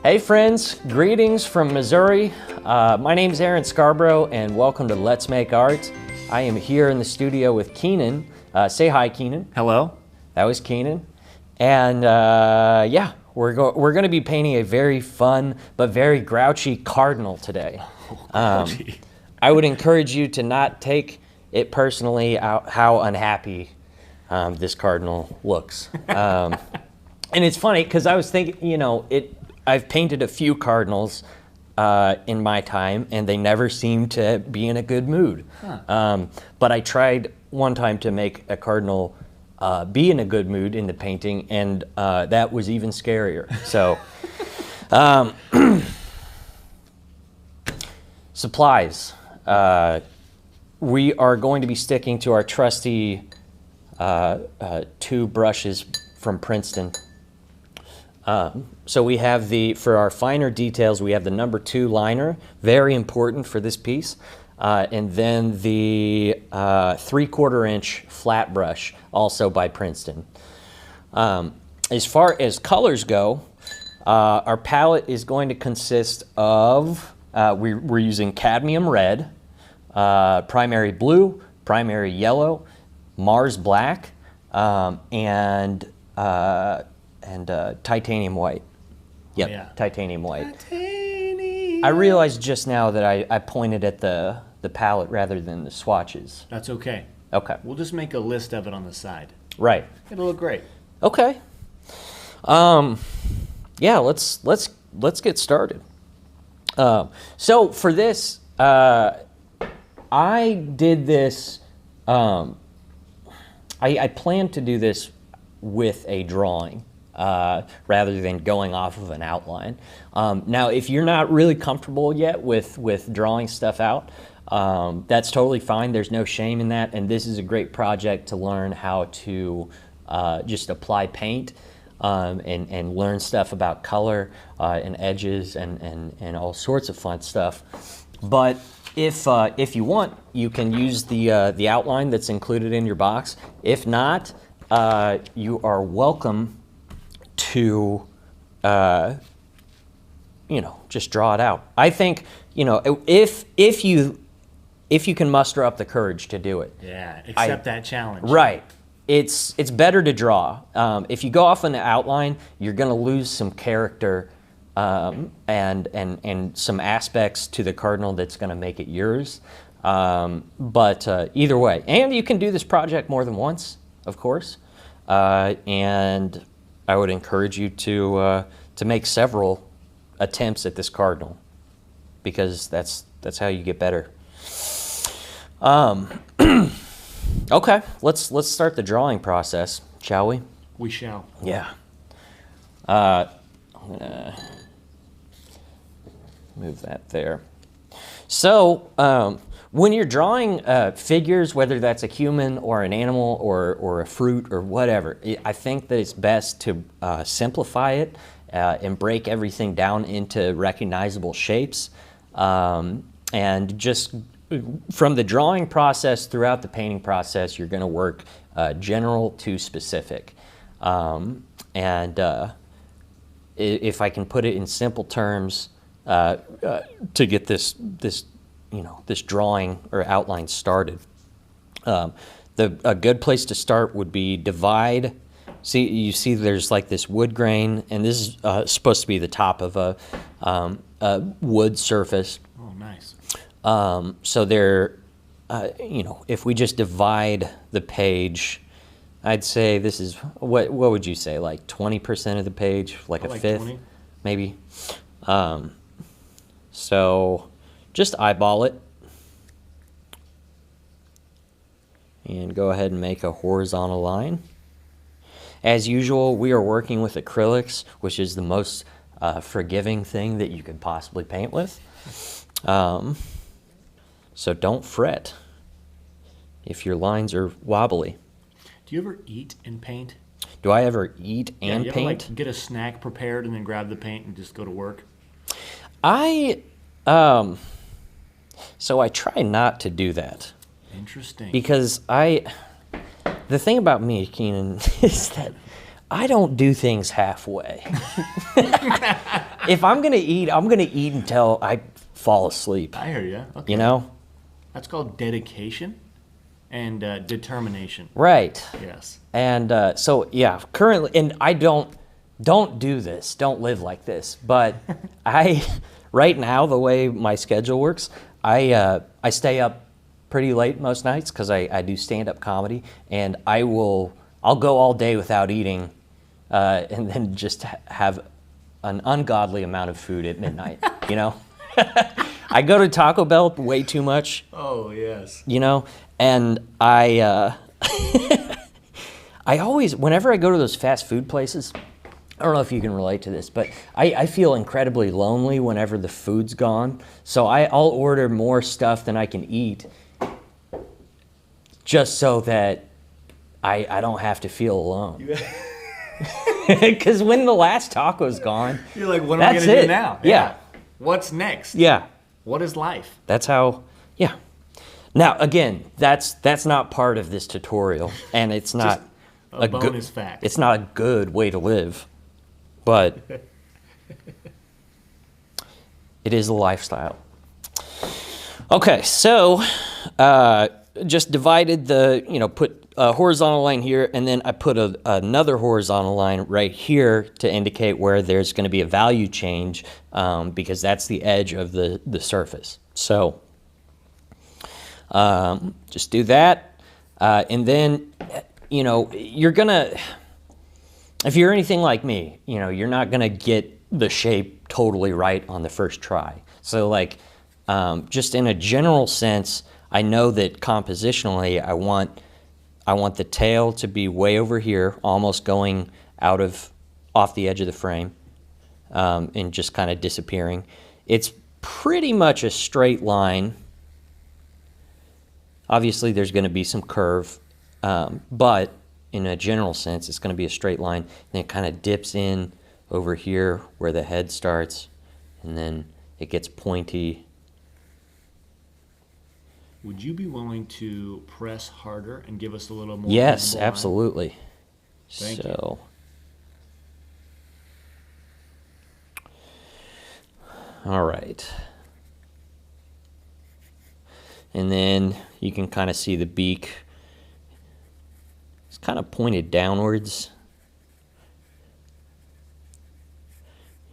Hey friends, greetings from Missouri. My name is Aaron Scarbrough and welcome to Let's Make Art. I am here in the studio with Keenan. Say hi, Keenan. Hello. That was Keenan. And yeah, we're going to be painting a very fun but very grouchy cardinal today. Grouchy. I would encourage you to not take it personally how unhappy this cardinal looks. And it's funny because I was thinking, you know, I've painted a few cardinals in my time, and they never seem to be in a good mood. Huh. But I tried one time to make a cardinal be in a good mood in the painting, and that was even scarier. So, supplies. We are going to be sticking to our trusty 2 brushes from Princeton. So we have for our finer details, we have the number 2 liner, very important for this piece, and then the 3/4 inch flat brush, also by Princeton. As far as colors go, our palette is going to consist of, we're using cadmium red, primary blue, primary yellow, Mars black, and titanium white. Yep, oh, yeah. Titanium white. Titanium. I realized just now that I pointed at the palette rather than the swatches. That's okay. Okay. We'll just make a list of it on the side. Right. It'll look great. Okay. Yeah, let's get started. So for this, I did this. I planned to do this with a drawing. Rather than going off of an outline. Now, if you're not really comfortable yet with drawing stuff out, that's totally fine. There's no shame in that, and this is a great project to learn how to just apply paint and learn stuff about color and edges and all sorts of fun stuff. But if you want, you can use the outline that's included in your box. If not, you are welcome to, you know, just draw it out. I think, you know, if you can muster up the courage to do it. Yeah, accept that challenge. Right. It's better to draw. If you go off on the outline, you're going to lose some character and some aspects to the cardinal that's going to make it yours. But either way, and you can do this project more than once, of course, and I would encourage you to make several attempts at this cardinal, because that's how you get better. Okay, let's start the drawing process, shall we? We shall. Yeah. I'm gonna move that there. So when you're drawing figures, whether that's a human or an animal or a fruit or whatever, I think that it's best to simplify it and break everything down into recognizable shapes. And just from the drawing process throughout the painting process, you're going to work general to specific. If I can put it in simple terms, to get this drawing or outline started. A good place to start would be divide. You see there's like this wood grain, and this is supposed to be the top of a wood surface. Oh, nice. So there, if we just divide the page, I'd say this is, what would you say, like 20% of the page, like a fifth, 20. Maybe. So just eyeball it and go ahead and make a horizontal line. As usual, we are working with acrylics, which is the most forgiving thing that you could possibly paint with. So don't fret if your lines are wobbly. Do you ever eat and paint? Do I ever eat and you paint? Ever, like, get a snack prepared and then grab the paint and just go to work? So I try not to do that. Interesting. Because the thing about me, Keenan, is that I don't do things halfway. if I'm gonna eat, I'm gonna eat until I fall asleep. I hear you. Okay. You know? That's called dedication and determination. Right. Yes. And so yeah, currently, and I don't do this. Don't live like this. But right now, the way my schedule works, I stay up pretty late most nights because I do stand-up comedy, and I'll go all day without eating, and then just have an ungodly amount of food at midnight. You know, I go to Taco Bell way too much. Oh yes. You know, and I always, whenever I go to those fast food places, I don't know if you can relate to this, but I feel incredibly lonely whenever the food's gone. So I'll order more stuff than I can eat just so that I don't have to feel alone. Because when the last taco's gone, You're like, what am I that's going to it. do now? Yeah. What's next? Yeah. What is life? That's how, yeah. Now, again, that's not part of this tutorial, and it's not a bonus fact. It's not a good way to live, but it is a lifestyle. Okay, so just divided put a horizontal line here, and then I put another horizontal line right here to indicate where there's going to be a value change, because that's the edge of the surface. So just do that, and then you're gonna, if you're anything like me, you're not gonna get the shape totally right on the first try. So like, just in a general sense, I know that compositionally I want the tail to be way over here, almost going off the edge of the frame, and just kind of disappearing. It's pretty much a straight line. Obviously there's going to be some curve, but in a general sense it's going to be a straight line, and then it kind of dips in over here where the head starts, and then it gets pointy. Would you be willing to press harder and give us a little more? Yes, visible line? absolutely. Thank you. All right. And then you can kind of see the beak. It's kind of pointed downwards.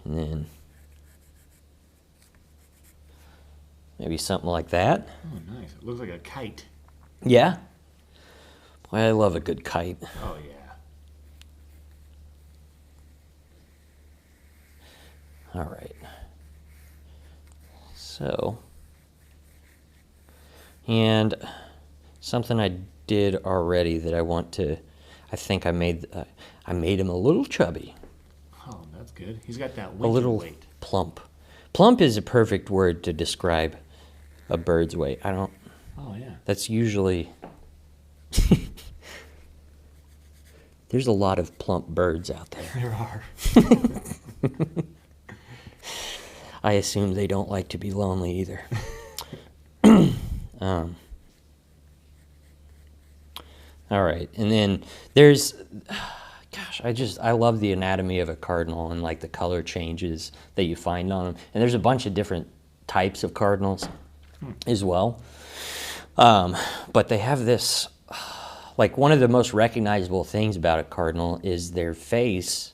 And then maybe something like that. Oh, nice. It looks like a kite. Yeah. Boy, I love a good kite. Oh, yeah. All right. So, and something I did already that I think I made him a little chubby. Oh, that's good. He's got that A little weight. plump. Plump is a perfect word to describe a bird's weight. Oh, yeah. That's usually, there's a lot of plump birds out there. There are. I assume they don't like to be lonely either. All right, and then there's, gosh, I love the anatomy of a cardinal and like the color changes that you find on them. And there's a bunch of different types of cardinals as well. But they have this, like one of the most recognizable things about a cardinal is their face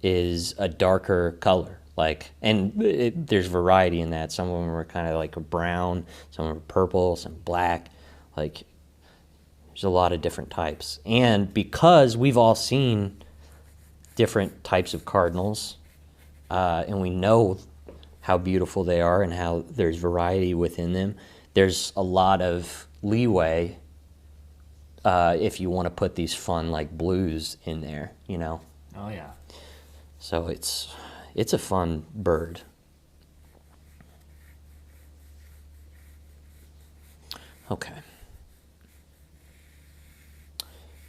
is a darker color. Like, and there's variety in that. Some of them are kind of like a brown, some are purple, some black. Like, there's a lot of different types. And because we've all seen different types of cardinals, and we know how beautiful they are and how there's variety within them, there's a lot of leeway if you want to put these fun like blues in there, Oh, yeah. So it's a fun bird. Okay.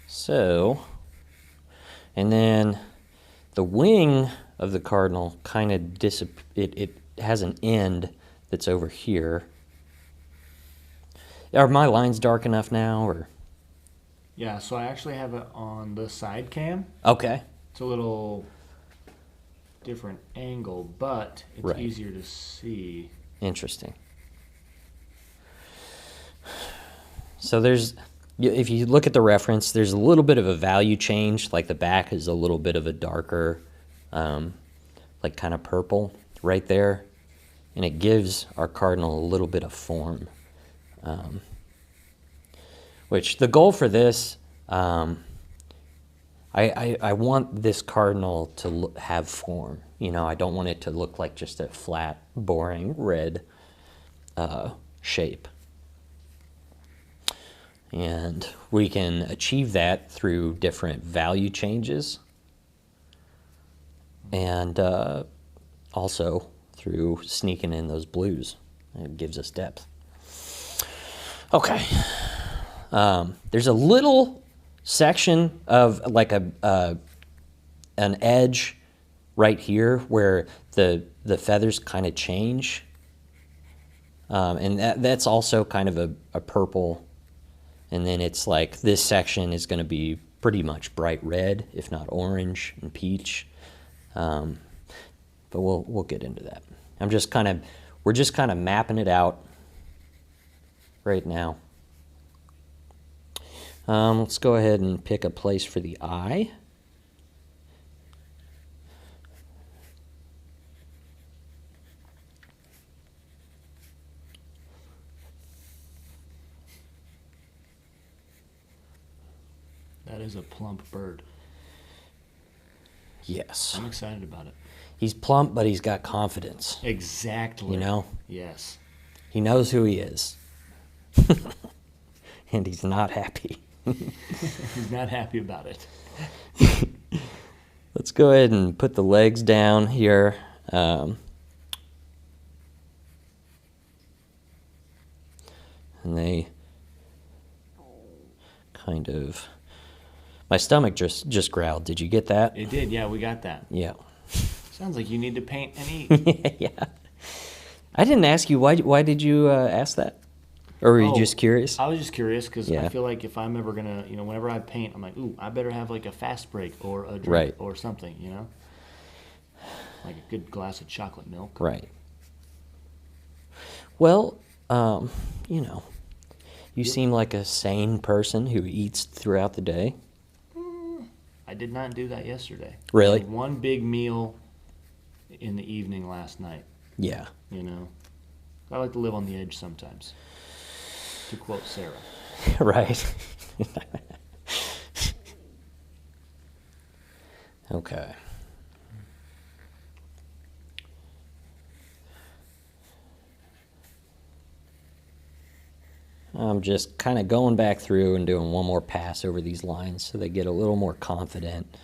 So, and then the wing of the cardinal kind of it has an end that's over here. Are my lines dark enough now, or? Yeah, so I actually have it on the side cam. Okay. It's a little different angle, but it's Right. easier to see. Interesting. So there's, if you look at the reference, there's a little bit of a value change. Like the back is a little bit of a darker, like kind of purple right there. And it gives our cardinal a little bit of form. Which the goal for this, I want this cardinal to have form. You know, I don't want it to look like just a flat, boring red shape. And we can achieve that through different value changes and also through sneaking in those blues. It gives us depth. Okay. There's a little section of like an edge right here where the feathers kind of change. And that's also kind of a purple. And then it's like this section is going to be pretty much bright red, if not orange and peach. But we'll get into that. We're just kind of mapping it out right now. Let's go ahead and pick a place for the eye. That is a plump bird. Yes. I'm excited about it. He's plump, but he's got confidence. Exactly. You know? Yes. He knows who he is. And he's not happy. He's not happy about it. Let's go ahead and put the legs down here. And they kind of... My stomach just growled. Did you get that? It did, yeah, we got that. Yeah. Sounds like you need to paint and eat. Yeah. I didn't ask you. Why did you ask that? Or were you just curious? I was just curious because Yeah. I feel like if I'm ever going to, whenever I paint, I'm like, ooh, I better have like a fast break or a drink Right. or something, Like a good glass of chocolate milk. Right. Well, you seem like a sane person who eats throughout the day. I did not do that yesterday. Really? I had one big meal in the evening last night, Yeah. I like to live on the edge sometimes, to quote Sarah. Right. Okay. I'm just kind of going back through and doing one more pass over these lines so they get a little more confident,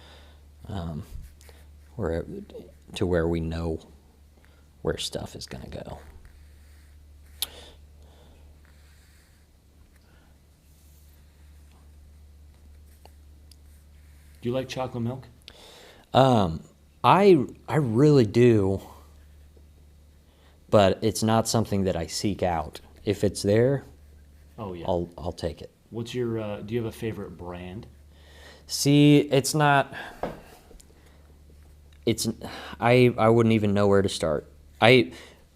where we know where stuff is going to go. Do you like chocolate milk? I really do, but it's not something that I seek out. If it's there, Oh yeah. I'll take it. What's your? Do you have a favorite brand? See, it's not. It's I wouldn't even know where to start.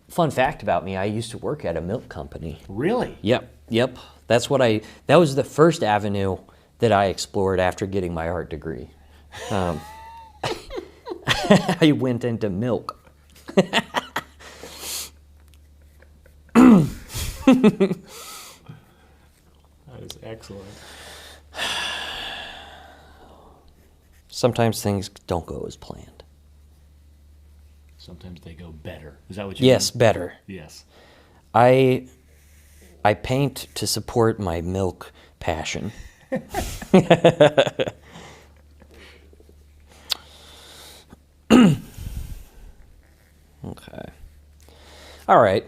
Fun fact about me, I used to work at a milk company. Really? Yep. That was the first avenue that I explored after getting my art degree. I went into milk. That is excellent. Sometimes things don't go as planned. Sometimes they go better. Is that what you Yes, mean? better. Yes. I paint to support my milk passion. Okay. All right.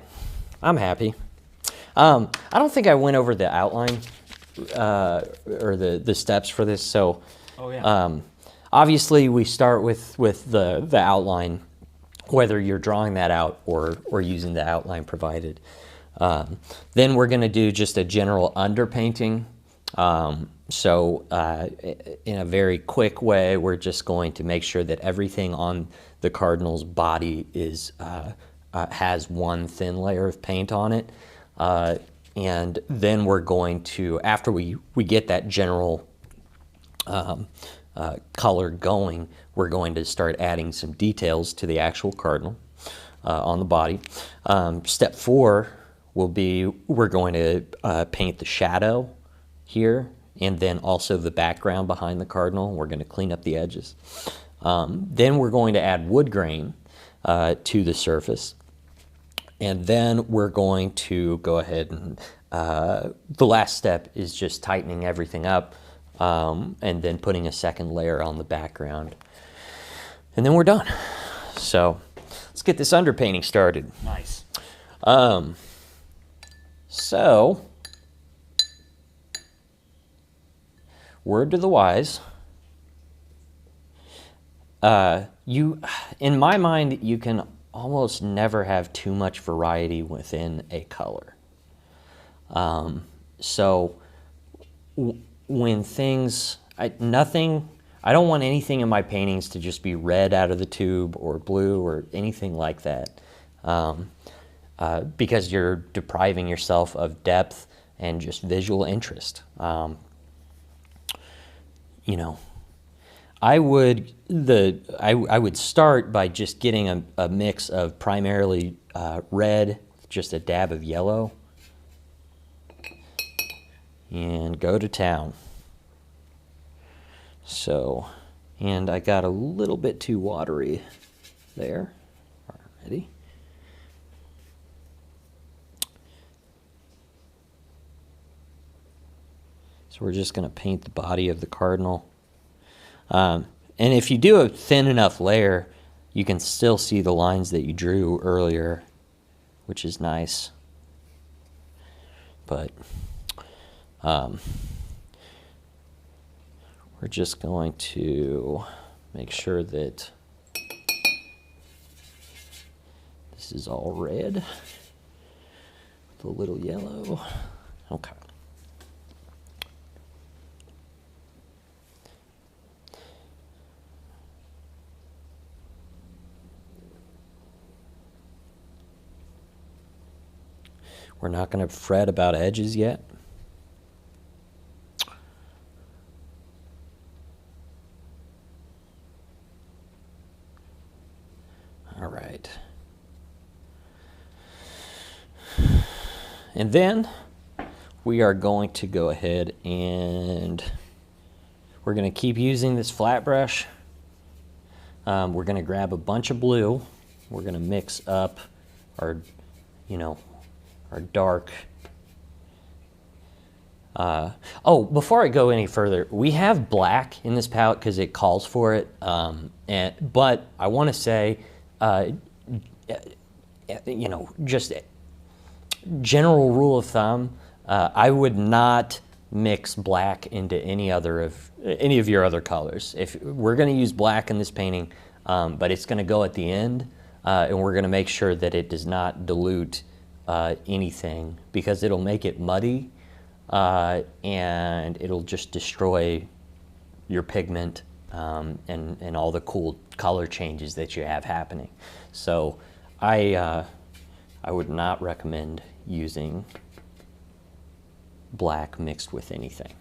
I'm happy. I don't think I went over the outline or the steps for this. So Oh yeah. obviously we start with the outline, whether you're drawing that out or using the outline provided. Then we're going to do just a general underpainting. So in a very quick way, we're just going to make sure that everything on the Cardinal's body is has one thin layer of paint on it. And then we're going to, after we get that general color going, we're going to start adding some details to the actual Cardinal on the body. Step 4 will be, we're going to paint the shadow here, and then also the background behind the Cardinal. We're going to clean up the edges. Then we're going to add wood grain to the surface. And then we're going to go ahead and, the last step is just tightening everything up, and then putting a second layer on the background. And then we're done. So let's get this underpainting started. Nice. So, word to the wise, in my mind, you can almost never have too much variety within a color. So when things, I don't want anything in my paintings to just be red out of the tube or blue or anything like that, because you're depriving yourself of depth and just visual interest. You know, I would start by just getting a mix of primarily red, just a dab of yellow, and go to town. So, and I got a little bit too watery there already. So we're just going to paint the body of the Cardinal. And if you do a thin enough layer, you can still see the lines that you drew earlier, which is nice. But we're just going to make sure that this is all red with a little yellow. Okay. We're not going to fret about edges yet. All right. And then we are going to go ahead and we're going to keep using this flat brush. We're going to grab a bunch of blue. We're going to mix up our, our dark. Oh, before I go any further, we have black in this palette because it calls for it. But I want to say, just general rule of thumb, I would not mix black into any of your other colors. If we're going to use black in this painting, but it's going to go at the end, and we're going to make sure that it does not dilute anything, because it'll make it muddy, and it'll just destroy your pigment and all the cool color changes that you have happening. So I would not recommend using black mixed with anything.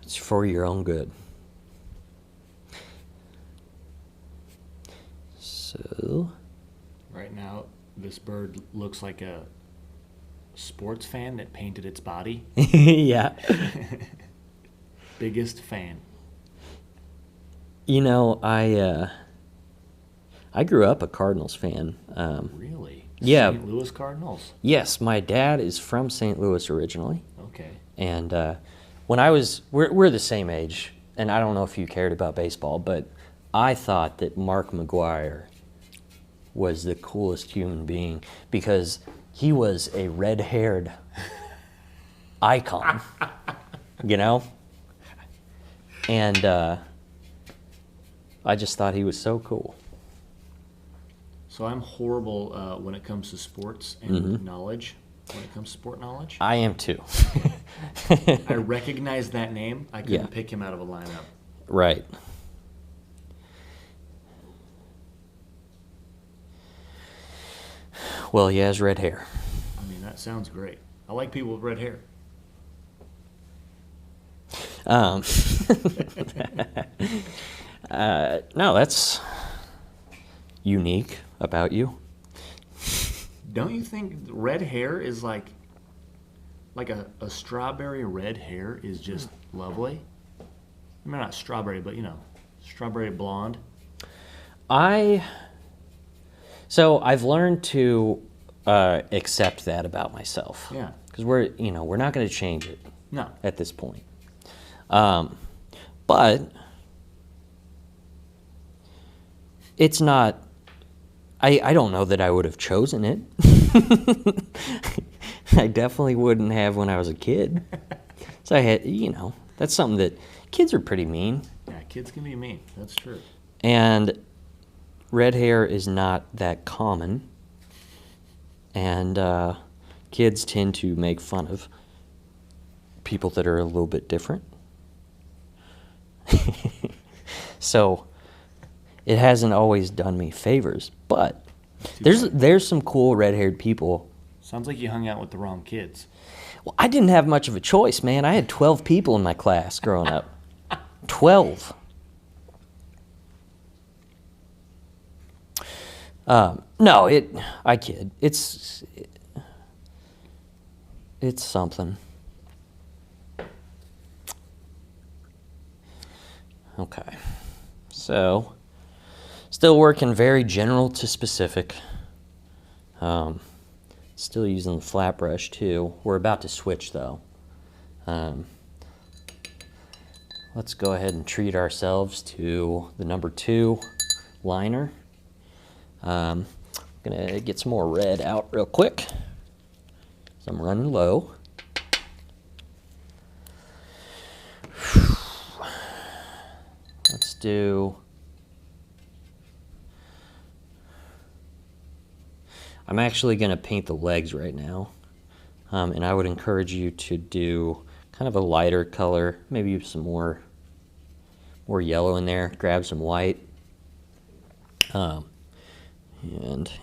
It's for your own good. So right now, this bird looks like a sports fan that painted its body. Yeah. Biggest fan. You know, I grew up a Cardinals fan. Really? Yeah. St. Louis Cardinals? Yes, my dad is from St. Louis originally. Okay. And when I was, we're the same age, and I don't know if you cared about baseball, but I thought that Mark McGwire was the coolest human being because he was a red-haired icon, And I just thought he was so cool. So I'm horrible when it comes to sports and knowledge. When it comes to sport knowledge, I am too. I recognize that name. I couldn't pick him out of a lineup. Right. Well, he has red hair. I mean, that sounds great. I like people with red hair. No, that's unique about you. Don't you think red hair is like a strawberry red hair is just lovely? I mean, not strawberry, but strawberry blonde. So I've learned to accept that about myself. Yeah. Because we're not going to change it. No. At this point. But it's not. I don't know that I would have chosen it. I definitely wouldn't have when I was a kid. So I had, that's something that kids are pretty mean. Yeah, kids can be mean. That's true. And red hair is not that common. And kids tend to make fun of people that are a little bit different. So it hasn't always done me favors, but there's some cool red-haired people. Sounds like you hung out with the wrong kids. Well, I didn't have much of a choice, man. I had 12 people in my class growing up. 12. No, I kid. It's something. Okay. So, still working very general to specific. Still using the flat brush too. We're about to switch though. Let's go ahead and treat ourselves to the number 2 liner. I'm gonna get some more red out real quick. So I'm running low. Let's do. I'm actually going to paint the legs right now, and I would encourage you to do kind of a lighter color, maybe some more yellow in there. Grab some white, and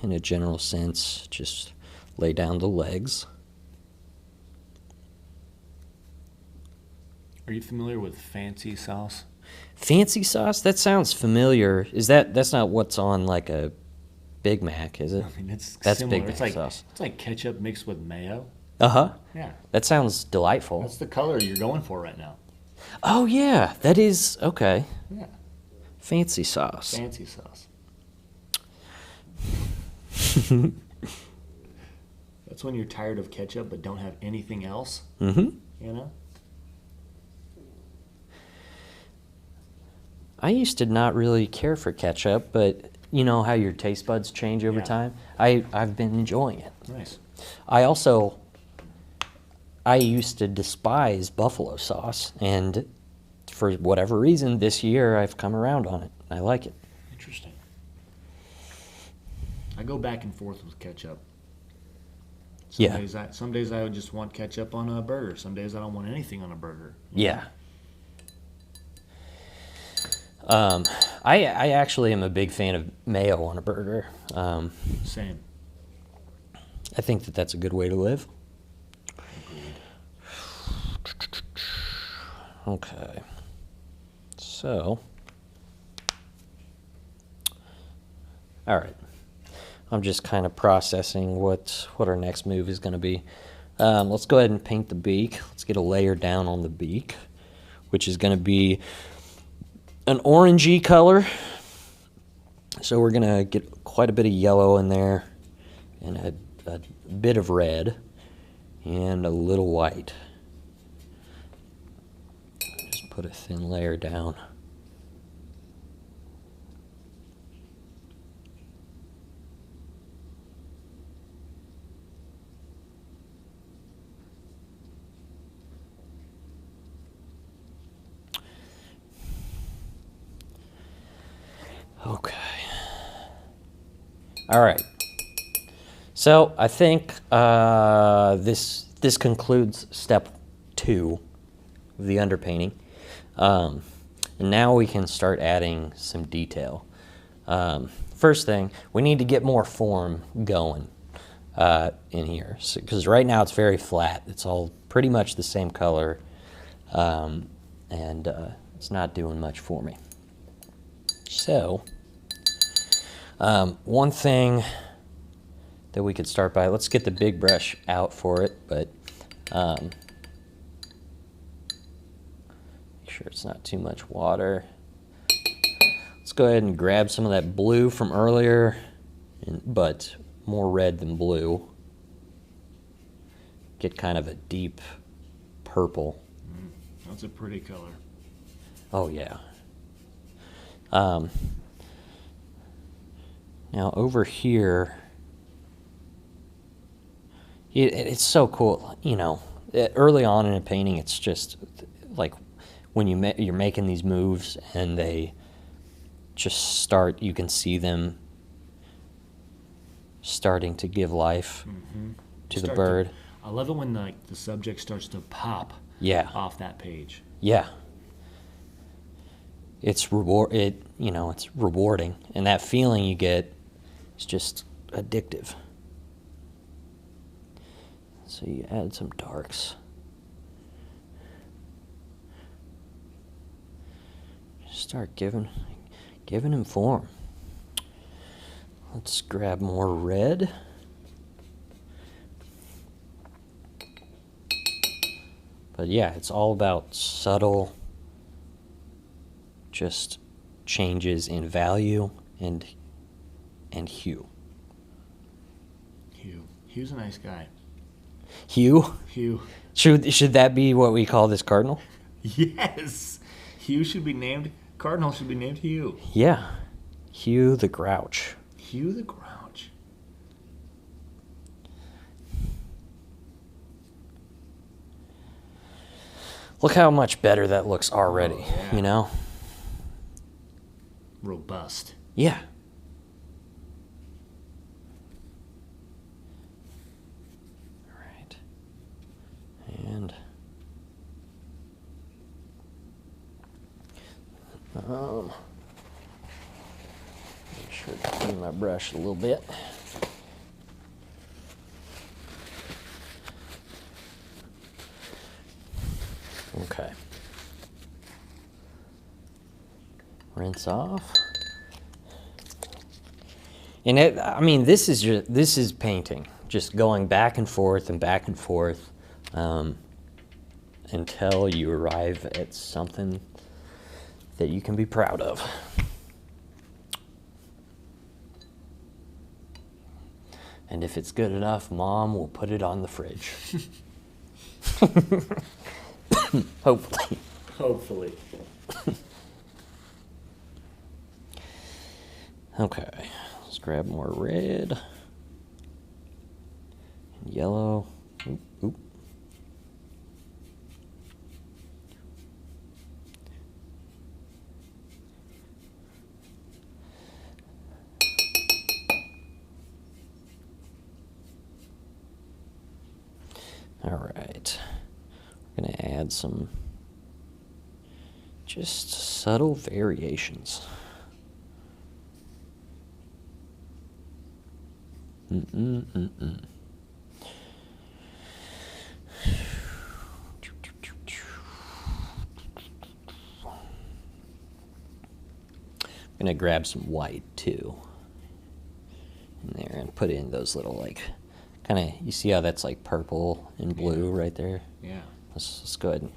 in a general sense, just lay down the legs. Are you familiar with fancy sauce? Fancy sauce? That sounds familiar. That's not what's on like a Big Mac, is it? I mean, that's Big similar. Mac It's like sauce. It's like ketchup mixed with mayo. Uh-huh. Yeah. That sounds delightful. That's the color you're going for right now. Oh, yeah. That is, okay. Yeah. Fancy sauce. Fancy sauce. That's when you're tired of ketchup but don't have anything else. Mm-hmm. You know? I used to not really care for ketchup, but you know how your taste buds change over Yeah. time? I've been enjoying it. Nice. I used to despise buffalo sauce, and for whatever reason, this year I've come around on it. I like it. Interesting. I go back and forth with ketchup. Some days I would just want ketchup on a burger. Some days I don't want anything on a burger. Yeah. I actually am a big fan of mayo on a burger. Same. I think that that's a good way to live. Agreed. Okay. So, all right. I'm just kind of processing what our next move is going to be. Let's go ahead and paint the beak. Let's get a layer down on the beak, which is going to be an orangey color. So we're going to get quite a bit of yellow in there and a bit of red and a little white. Just put a thin layer down. Okay. All right. So I think this concludes step 2 of the underpainting. And now we can start adding some detail. First thing, we need to get more form going in here, because right now it's very flat. It's all pretty much the same color, and it's not doing much for me. So one thing that we could start by, let's get the big brush out for it, but make sure it's not too much water. Let's go ahead and grab some of that blue from earlier, but more red than blue. Get kind of a deep purple. That's a pretty color. Oh yeah. Now over here, it's so cool, you know, early on in a painting, it's just like when you're making these moves and they just start, you can see them starting to give life to the bird. I love it when the subject starts to pop off that page. Yeah. It's it's rewarding, and that feeling you get is just addictive. So you add some darks. Start giving him form. Let's grab more red. But yeah, it's all about subtle just changes in value and hue. Hugh's a nice guy. Hugh? Hugh. Should that be what we call this cardinal? Yes. Hugh should be named, Cardinal should be named Hugh. Yeah. Hugh the Grouch. Hugh the Grouch. Look how much better that looks already, yeah. You know? Robust. Yeah. All right. And make sure to clean my brush a little bit. Okay. Rinse off. And I mean, this is painting, just going back and forth until you arrive at something that you can be proud of. And if it's good enough, Mom will put it on the fridge. Hopefully. Hopefully. Okay, let's grab more red and yellow. Oop, oop. All right, we're gonna add some just subtle variations. I'm gonna grab some white too in there and put in those little, like, kind of, you see how that's like purple and blue right there? Yeah. Let's go ahead and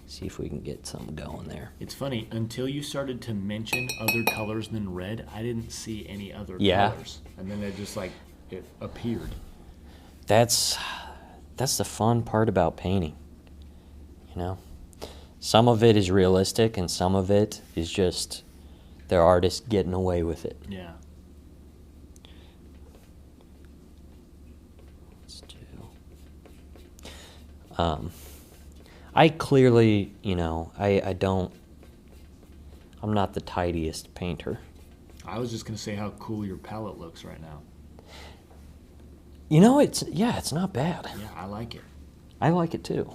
see if we can get something going there. It's funny, until you started to mention other colors than red, I didn't see any other colors. And then it just like, it appeared. That's the fun part about painting, you know? Some of it is realistic and some of it is just their artist getting away with it. Yeah. Let's do. I clearly, you know, I'm not the tidiest painter. I was just going to say how cool your palette looks right now. You know, it's not bad. Yeah, I like it. I like it too.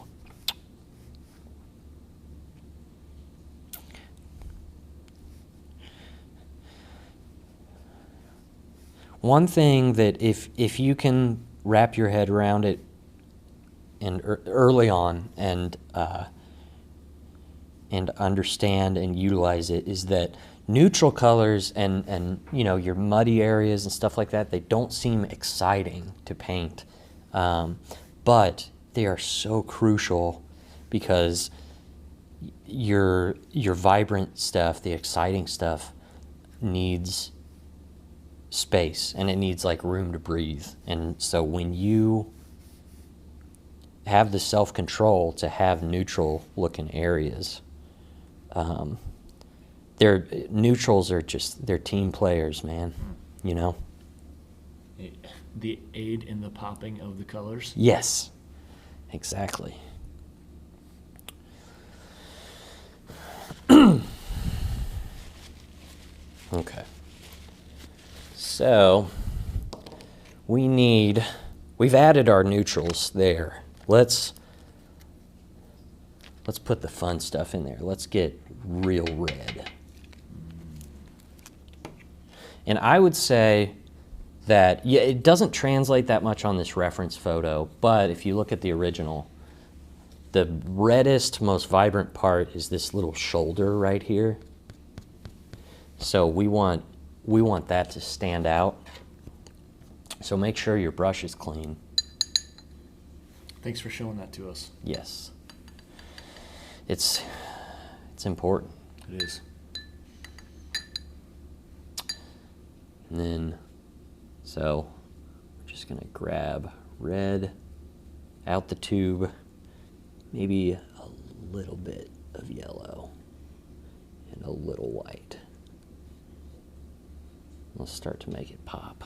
One thing that if you can wrap your head around it and early on and understand and utilize it is that neutral colors and you know, your muddy areas and stuff like that, they don't seem exciting to paint, but they are so crucial because your vibrant stuff, the exciting stuff, needs space and it needs like room to breathe. And so when you have the self-control to have neutral looking areas, their neutrals are just, they're team players, man, you know? The aid in the popping of the colors. Yes, exactly. Okay. So we've added our neutrals there. Let's put the fun stuff in there. Let's get real red. And I would say that, yeah, it doesn't translate that much on this reference photo, but if you look at the original, the reddest, most vibrant part is this little shoulder right here. So we want that to stand out. So make sure your brush is clean. Thanks for showing that to us. Yes. It's important. It is. And then, so we're just gonna grab red out the tube, maybe a little bit of yellow and a little white. Let's start to make it pop.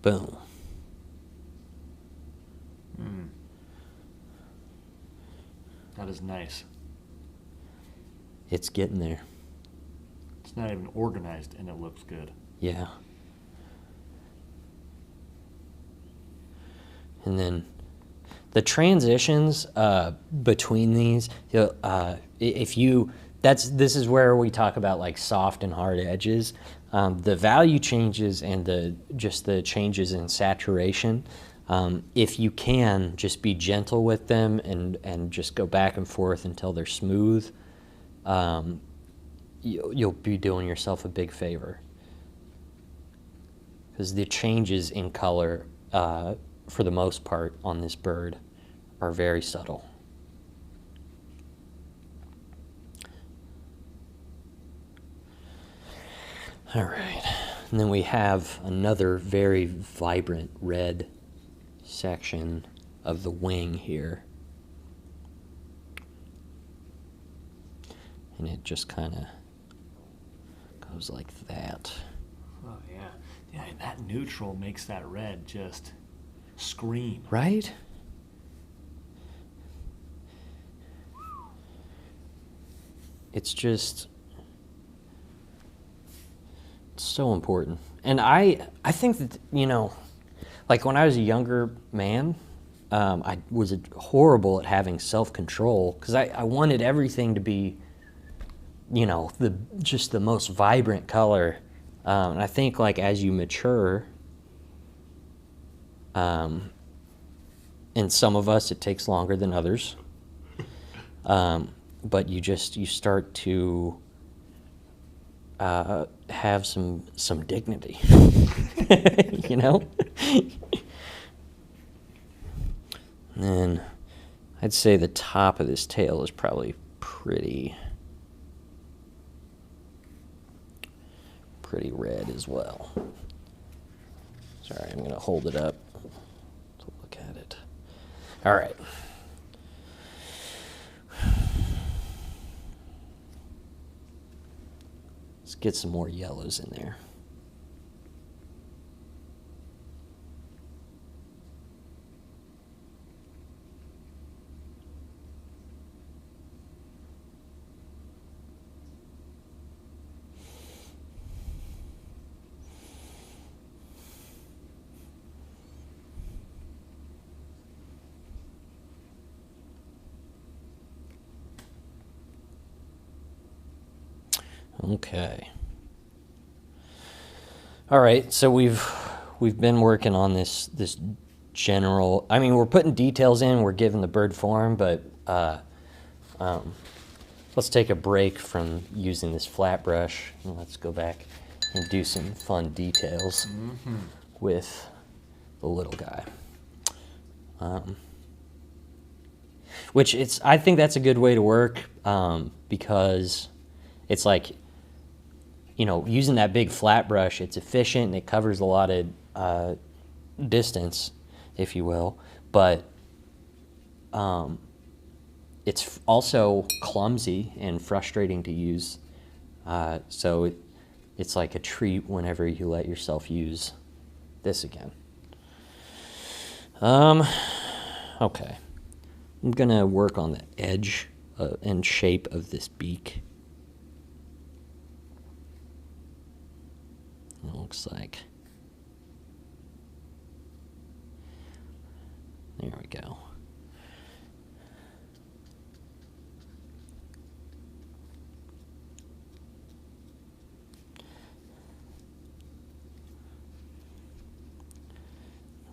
Boom. That is nice. It's getting there. It's not even organized and it looks good. Yeah. And then the transitions between these, this is where we talk about like soft and hard edges. The value changes and the changes in saturation. If you can, just be gentle with them and just go back and forth until they're smooth. You'll be doing yourself a big favor. Because the changes in color, for the most part, on this bird are very subtle. All right, and then we have another very vibrant red section of the wing here. And it just kind of goes like that. Oh, yeah. Yeah, that neutral makes that red just scream. Right? It's just, it's so important. And I think that, you know, like when I was a younger man, I was horrible at having self-control because I wanted everything to be, you know, just the most vibrant color. And I think like as you mature, and some of us it takes longer than others, but you start to have some dignity, you know? And then I'd say the top of this tail is probably pretty red as well. Sorry, I'm gonna hold it up to look at it. All right. Let's get some more yellows in there. Okay. All right, so we've been working on this general. I mean, we're putting details in. We're giving the bird form, but let's take a break from using this flat brush and let's go back and do some fun details with the little guy. Which I think that's a good way to work because it's like, you know, using that big flat brush, it's efficient and it covers a lot of distance, if you will, but it's also clumsy and frustrating to use. So it's like a treat whenever you let yourself use this again. Okay. I'm gonna work on the edge and shape of this beak. It looks like. There we go.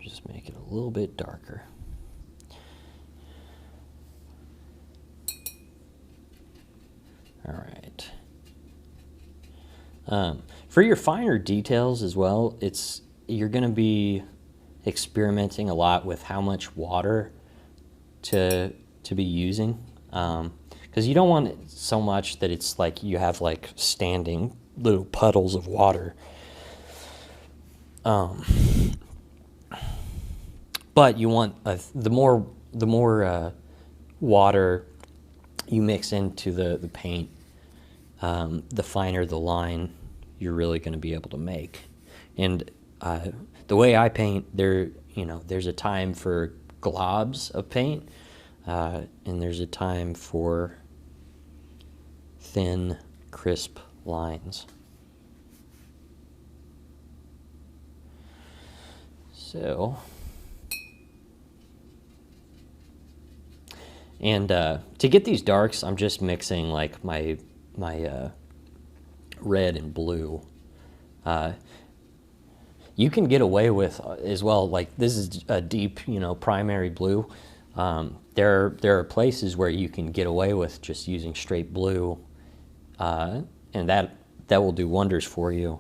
Just make it a little bit darker. All right. For your finer details as well, you're going to be experimenting a lot with how much water to be using, because you don't want it so much that it's like you have like standing little puddles of water. But you want the more water you mix into the paint, the finer the line you're really going to be able to make. And the way I paint, there's a time for globs of paint, and there's a time for thin, crisp lines. So, and to get these darks, I'm just mixing like my red and blue. You can get away with as well, like this is a deep, primary blue. There are places where you can get away with just using straight blue, and that will do wonders for you.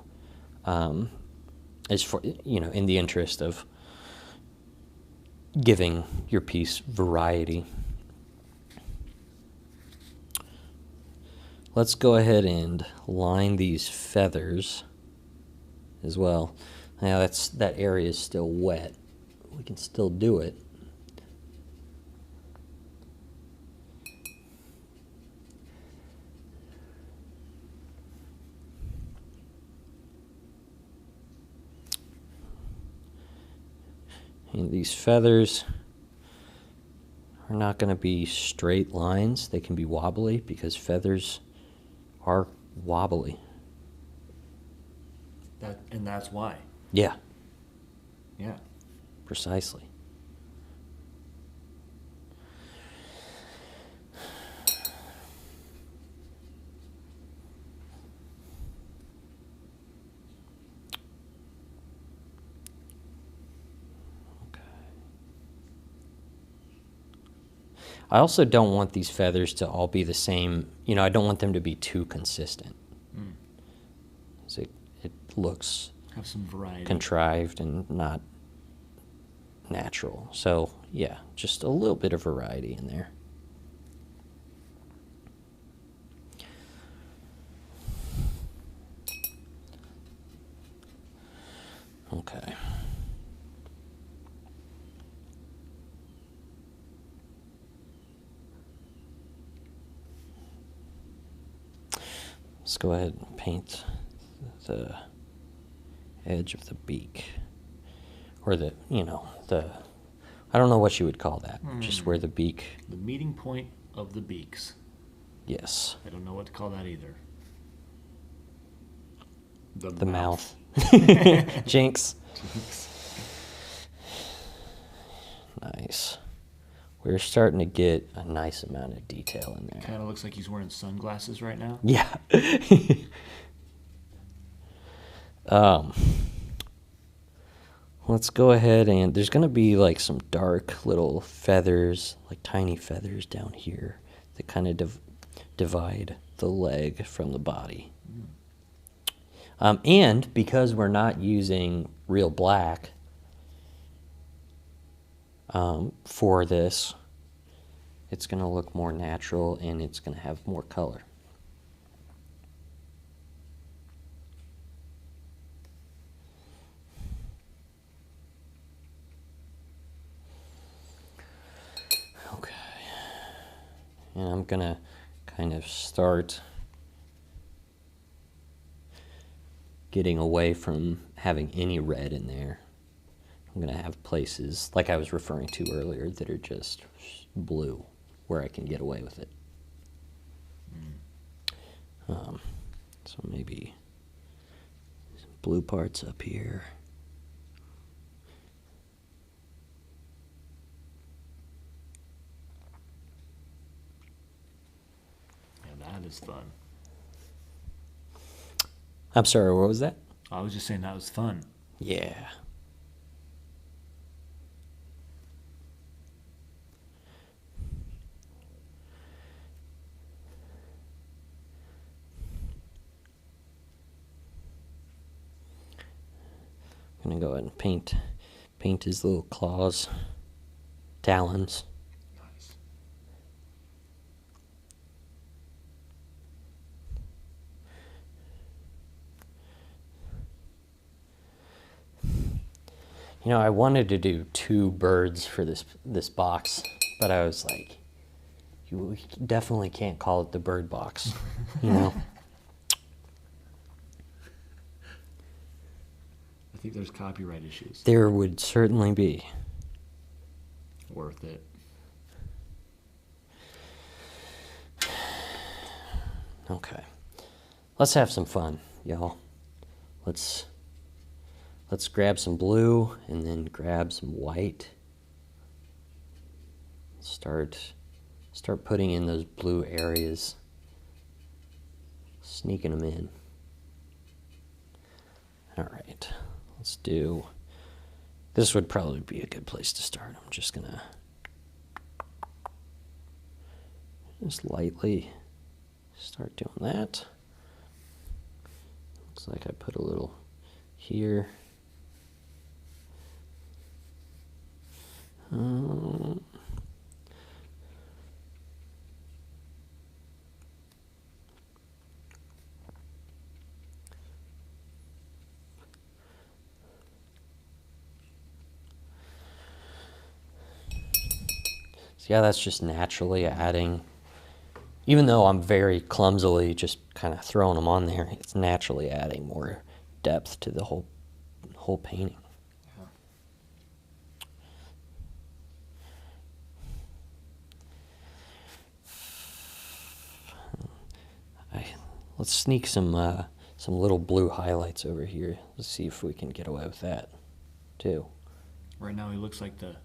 As for in the interest of giving your piece variety. Let's go ahead and line these feathers as well. Now that area is still wet. We can still do it. And these feathers are not going to be straight lines. They can be wobbly because feathers are wobbly. And that's why. Yeah. Yeah. Precisely. I also don't want these feathers to all be the same. I don't want them to be too consistent. So it looks have some variety, contrived and not natural. So yeah, just a little bit of variety in there. Okay. Let's go ahead and paint the edge of the beak, or I don't know what you would call that, just where the beak. The meeting point of the beaks. Yes. I don't know what to call that either. The mouth. Jinx. Jinx. Nice. we're starting to get a nice amount of detail in there. Kind of looks like he's wearing sunglasses right now. Yeah. Let's go ahead and there's going to be like some dark little feathers, like tiny feathers down here that kind of divide the leg from the body. And because we're not using real black for this, it's going to look more natural and it's going to have more color. Okay. And I'm going to kind of start getting away from having any red in there. I'm going to have places, like I was referring to earlier, that are just blue, where I can get away with it. So maybe some blue parts up here. Yeah, that is fun. I'm sorry, what was that? I was just saying that was fun. Yeah. I'm gonna go ahead and paint his little claws, talons. Nice. You know, I wanted to do 2 birds for this box, but I was like, you definitely can't call it the bird box, you know? I think there's copyright issues. There would certainly be. Worth it. Okay. Let's have some fun, y'all. Let's grab some blue and then grab some white. Start putting in those blue areas. Sneaking them in. All right. Let's do, this would probably be a good place to start. I'm just gonna just lightly start doing that. Looks like I put a little here. So yeah, that's just naturally adding, even though I'm very clumsily just kind of throwing them on there, it's naturally adding more depth to the whole painting. Let's sneak some little blue highlights over here. Let's see if we can get away with that, too. Right now he looks like the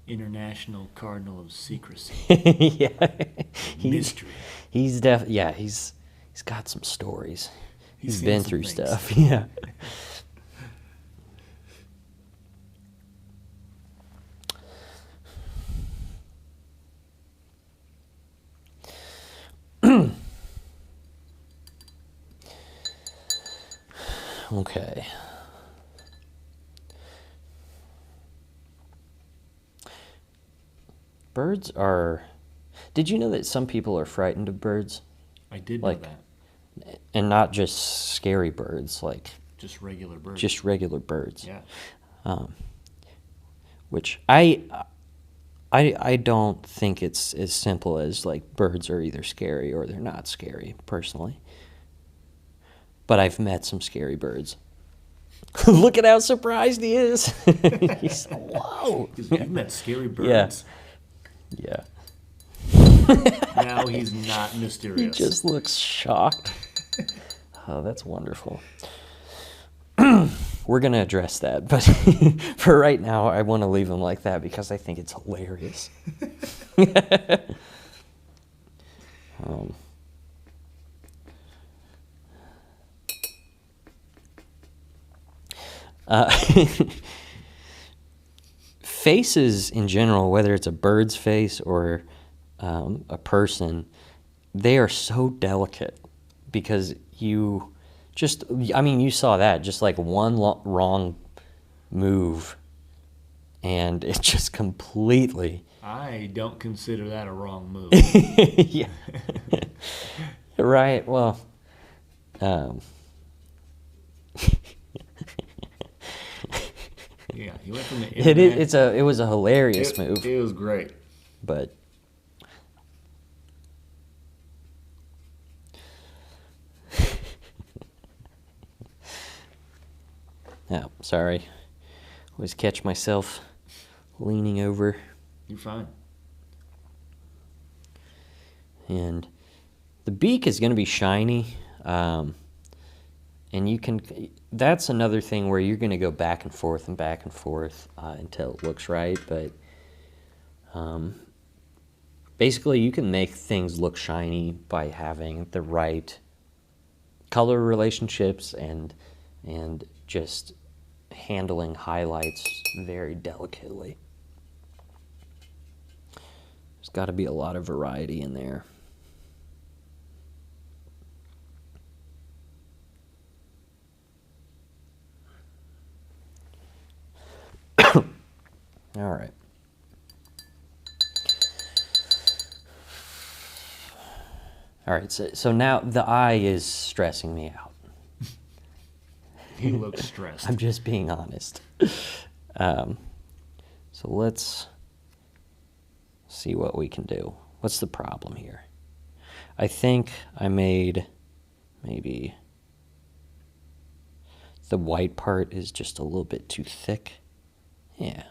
international cardinal of secrecy. Yeah, Mystery. He's got some stories. He's been through things. stuff. Yeah. Okay. Birds are... Did you know that some people are frightened of birds? I did know that. And not just scary birds, like... Just regular birds. Just regular birds. Yeah. Which I don't think it's as simple as, like, birds are either scary or they're not scary, personally. But I've met some scary birds. Look at how surprised he is. He's, whoa. You've met scary birds. Yeah. Now he's not mysterious. He just looks shocked. Oh, that's wonderful. We're going to address that, but for right now, I want to leave him like that because I think it's hilarious. Um, faces in general, whether it's a bird's face or a person, they are so delicate because you just, I mean, you saw that, just like one wrong move and it just completely. I don't consider that a wrong move. Yeah. Right. Well, yeah, he went from the internet. it was a hilarious move, It was great. but yeah, sorry. Always catch myself leaning over. You're fine. And the beak is going to be shiny, and you can. That's another thing where you're going to go back and forth until it looks right. But basically, you can make things look shiny by having the right color relationships and just handling highlights very delicately. There's got to be a lot of variety in there. All right. All right, so now the eye is stressing me out. You look stressed. I'm just being honest. So let's see what we can do. What's the problem here? I think I made maybe the white part is just a little bit too thick. Yeah.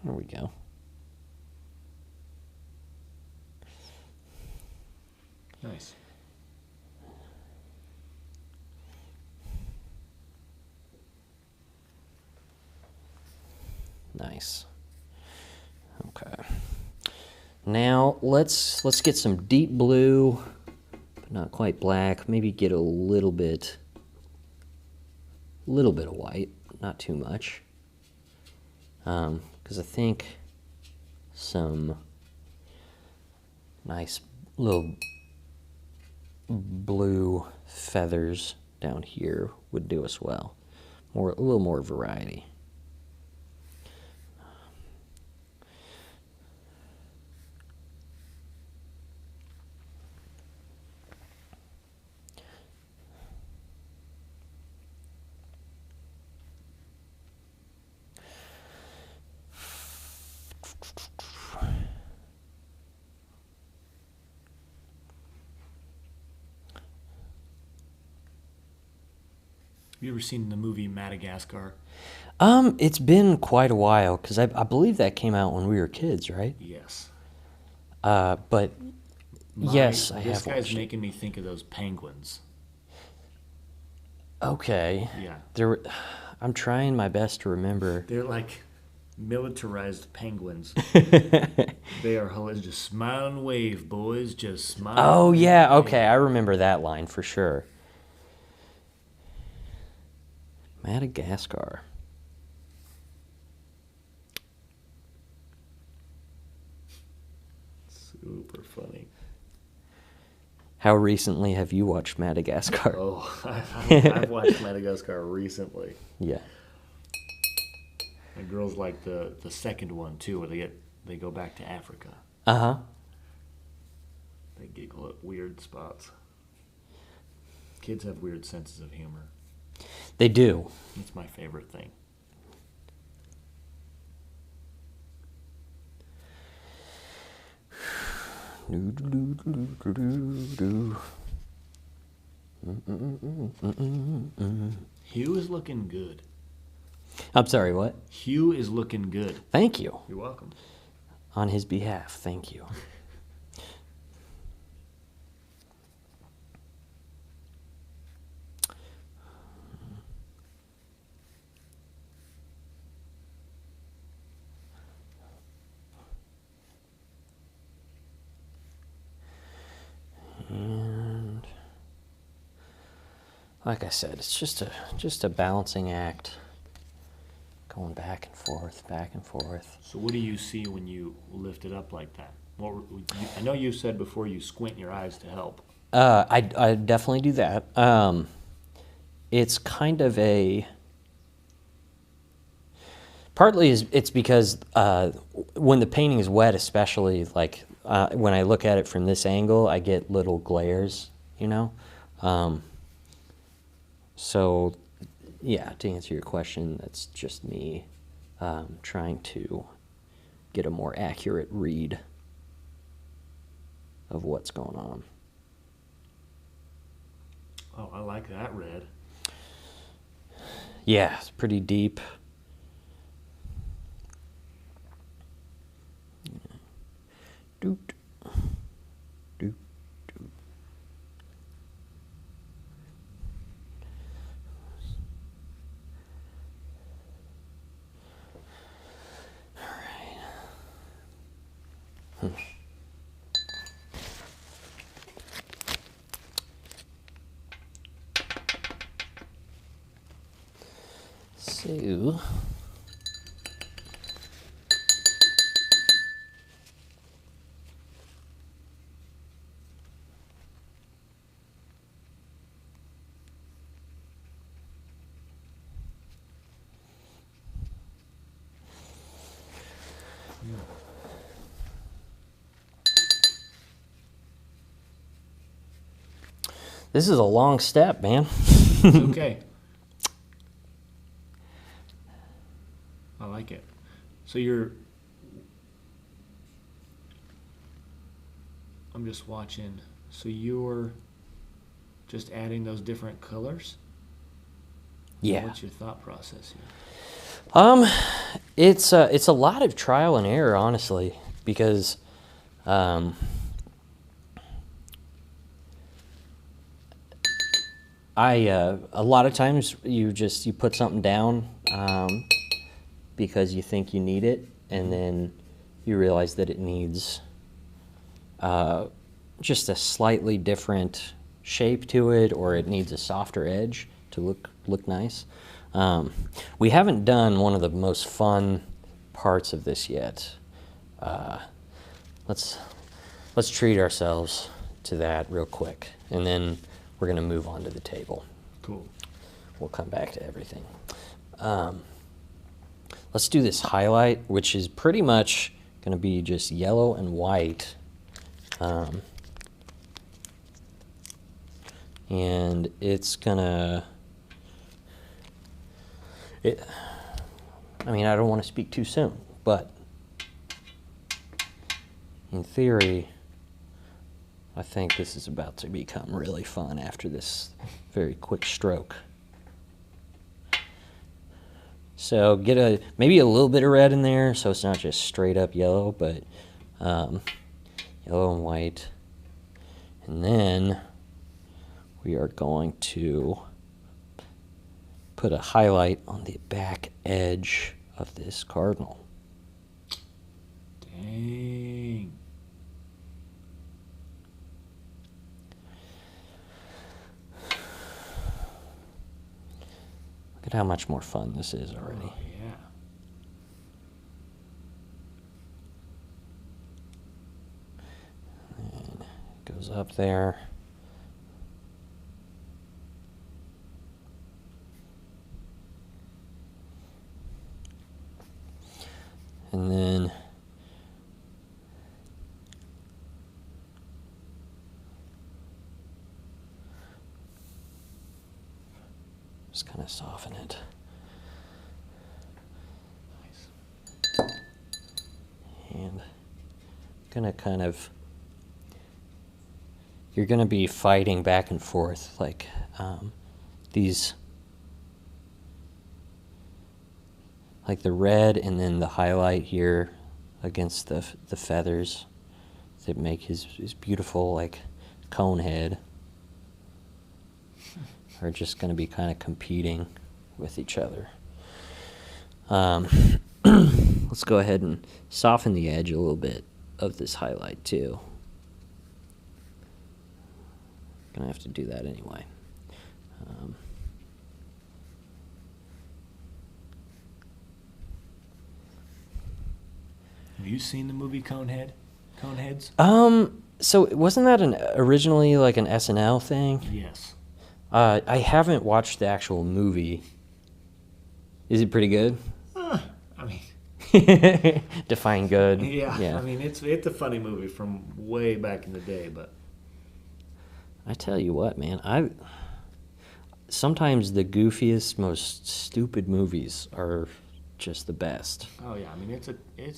There we go. Nice. Nice. Okay. Now let's get some deep blue, but not quite black. Maybe get a little bit of white, not too much. Because I think some nice little blue feathers down here would do us well. A little more variety. Have you ever seen the movie Madagascar? It's been quite a while because I believe that came out when we were kids, right? Yes. But yes, I have This guy's watched it. making me think of those penguins. Okay. Yeah. I'm trying my best to remember. They're like militarized penguins. They are hilarious. Just smile and wave, boys. Just smile. Oh and yeah, wave. okay, I remember that line for sure. Madagascar. Super funny. How recently have you watched Madagascar? Oh, I've watched Madagascar recently. Yeah. The girls like the second one too, where they go back to Africa. Uh-huh. They giggle at weird spots. Kids have weird senses of humor. They do. It's my favorite thing. Hugh is looking good. I'm sorry, what? Hugh is looking good. Thank you. You're welcome. On his behalf, thank you. like I said, it's just a balancing act, going back and forth, back and forth. So what do you see when you lift it up like that? I know you said before you squint your eyes to help. I definitely do that. It's kind of a... Partly it's because when the painting is wet, especially, like when I look at it from this angle, I get little glares, you know? So, yeah, to answer your question, that's just me trying to get a more accurate read of what's going on. Oh, I like that red. Yeah, it's pretty deep. Doot, doot, doot. All right. So... This is a long step, man. It's okay. I like it. So I'm just watching. So you're just adding those different colors? Yeah. What's your thought process here? It's a lot of trial and error, honestly, because a lot of times you put something down because you think you need it, and then you realize that it needs just a slightly different shape to it, or it needs a softer edge to look nice. We haven't done one of the most fun parts of this yet. Let's treat ourselves to that real quick, and then we're going to move on to the table. Cool. We'll come back to everything. Let's do this highlight, which is pretty much going to be just yellow and white. And it's gonna... I mean, I don't want to speak too soon, but in theory, I think this is about to become really fun after this very quick stroke. So get maybe a little bit of red in there, so it's not just straight up yellow, but yellow and white. And then we are going to put a highlight on the back edge of this Cardinal. Dang. Look at how much more fun this is already. Oh, yeah. And it goes up there. And then just kind of soften it. Nice. And gonna kind of, you're gonna be fighting back and forth, like these, like the red and then the highlight here against the feathers that make his beautiful like cone head are just going to be kind of competing with each other. Let's go ahead and soften the edge a little bit of this highlight too. Gonna have to do that anyway. Have you seen the movie Conehead? Coneheads? So wasn't that originally like an SNL thing? Yes. I haven't watched the actual movie. Is it pretty good? I mean, Define good. yeah. I mean, it's a funny movie from way back in the day, but I tell you what, man, sometimes the goofiest, most stupid movies are just the best. oh yeah, I mean it's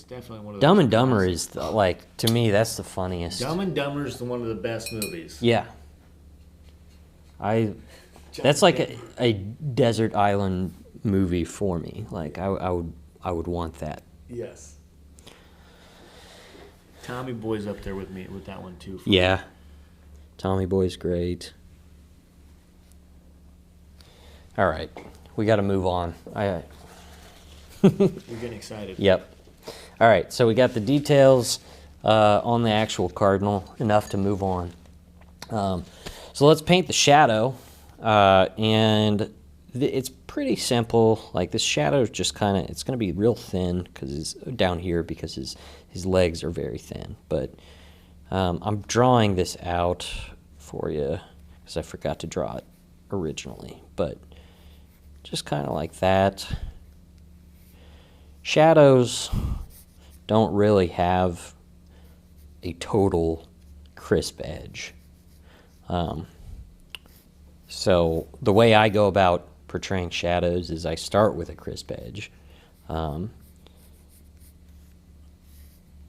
definitely one of those. Dumb and Dumber classics. is like, to me, that's the funniest. Dumb and Dumber is one of the best movies. Yeah. That's like a desert island movie for me. Like I would want that. Yes. Tommy Boy's up there with me with that one too. Yeah. Tommy Boy's great. All right. We got to move on. You're getting excited. Yep. All right. So we got the details on the actual Cardinal, enough to move on. So let's paint the shadow. And it's pretty simple. Like this shadow is just kind of, it's going to be real thin because he's down here because his legs are very thin. But I'm drawing this out for you because I forgot to draw it originally. But just kind of like that. Shadows don't really have a total crisp edge. So the way I go about portraying shadows is I start with a crisp edge. And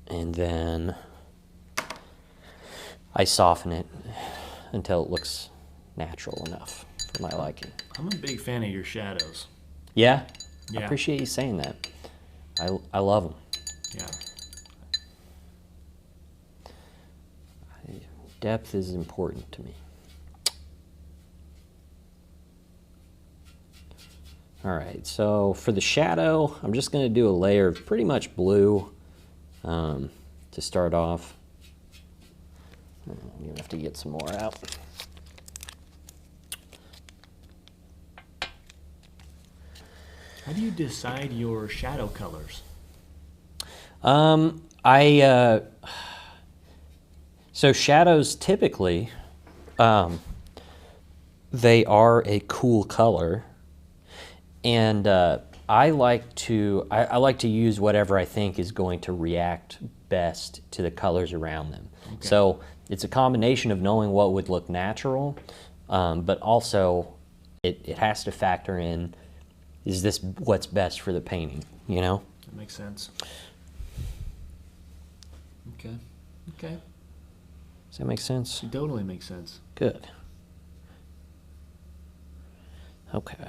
then I soften it until it looks natural enough for my liking. I'm a big fan of your shadows. Yeah? Yeah. I appreciate you saying that. I love them. Yeah. Depth is important to me. All right, so for the shadow, I'm just going to do a layer of pretty much blue to start off. I'm going to have to get some more out. How do you decide your shadow colors? So shadows typically, they are a cool color. And I like to use whatever I think is going to react best to the colors around them. Okay. So it's a combination of knowing what would look natural, but also it has to factor in, is this what's best for the painting, you know? That makes sense. Okay. Okay. Does that make sense? It totally makes sense. Good. Okay.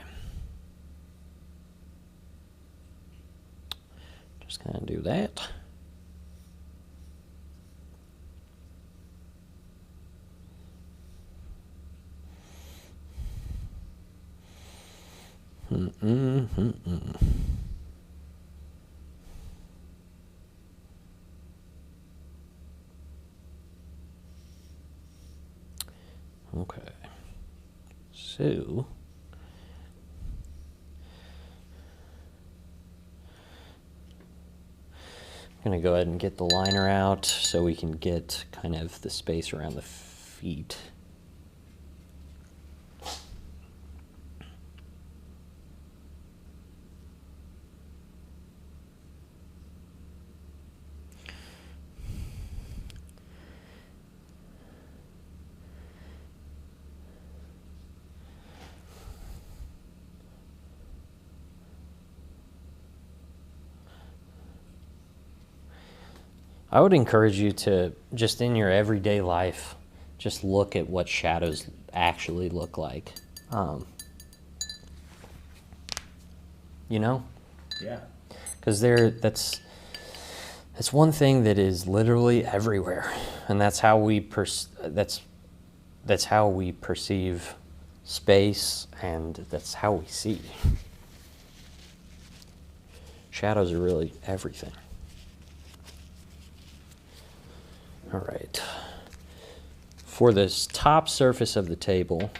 Just gonna do that. Okay. So I'm going to go ahead and get the liner out so we can get kind of the space around the feet. I would encourage you to, just in your everyday life, just look at what shadows actually look like. You know? Yeah. Because that's one thing that is literally everywhere, and that's how we that's how we perceive space, and that's how we see. Shadows are really everything. All right. For this top surface of the table,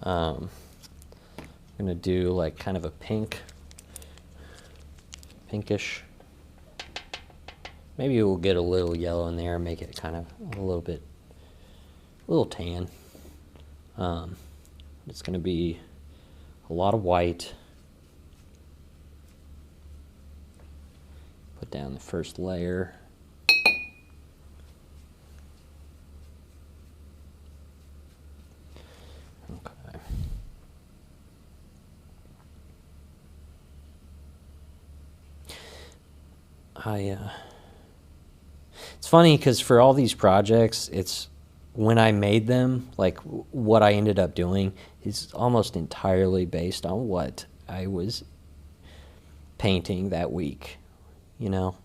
I'm going to do like kind of a pinkish. Maybe we'll get a little yellow in there and make it kind of a little tan. It's going to be a lot of white. Put down the first layer. Okay. It's funny because for all these projects, it's when I made them, like what I ended up doing is almost entirely based on what I was painting that week, you know?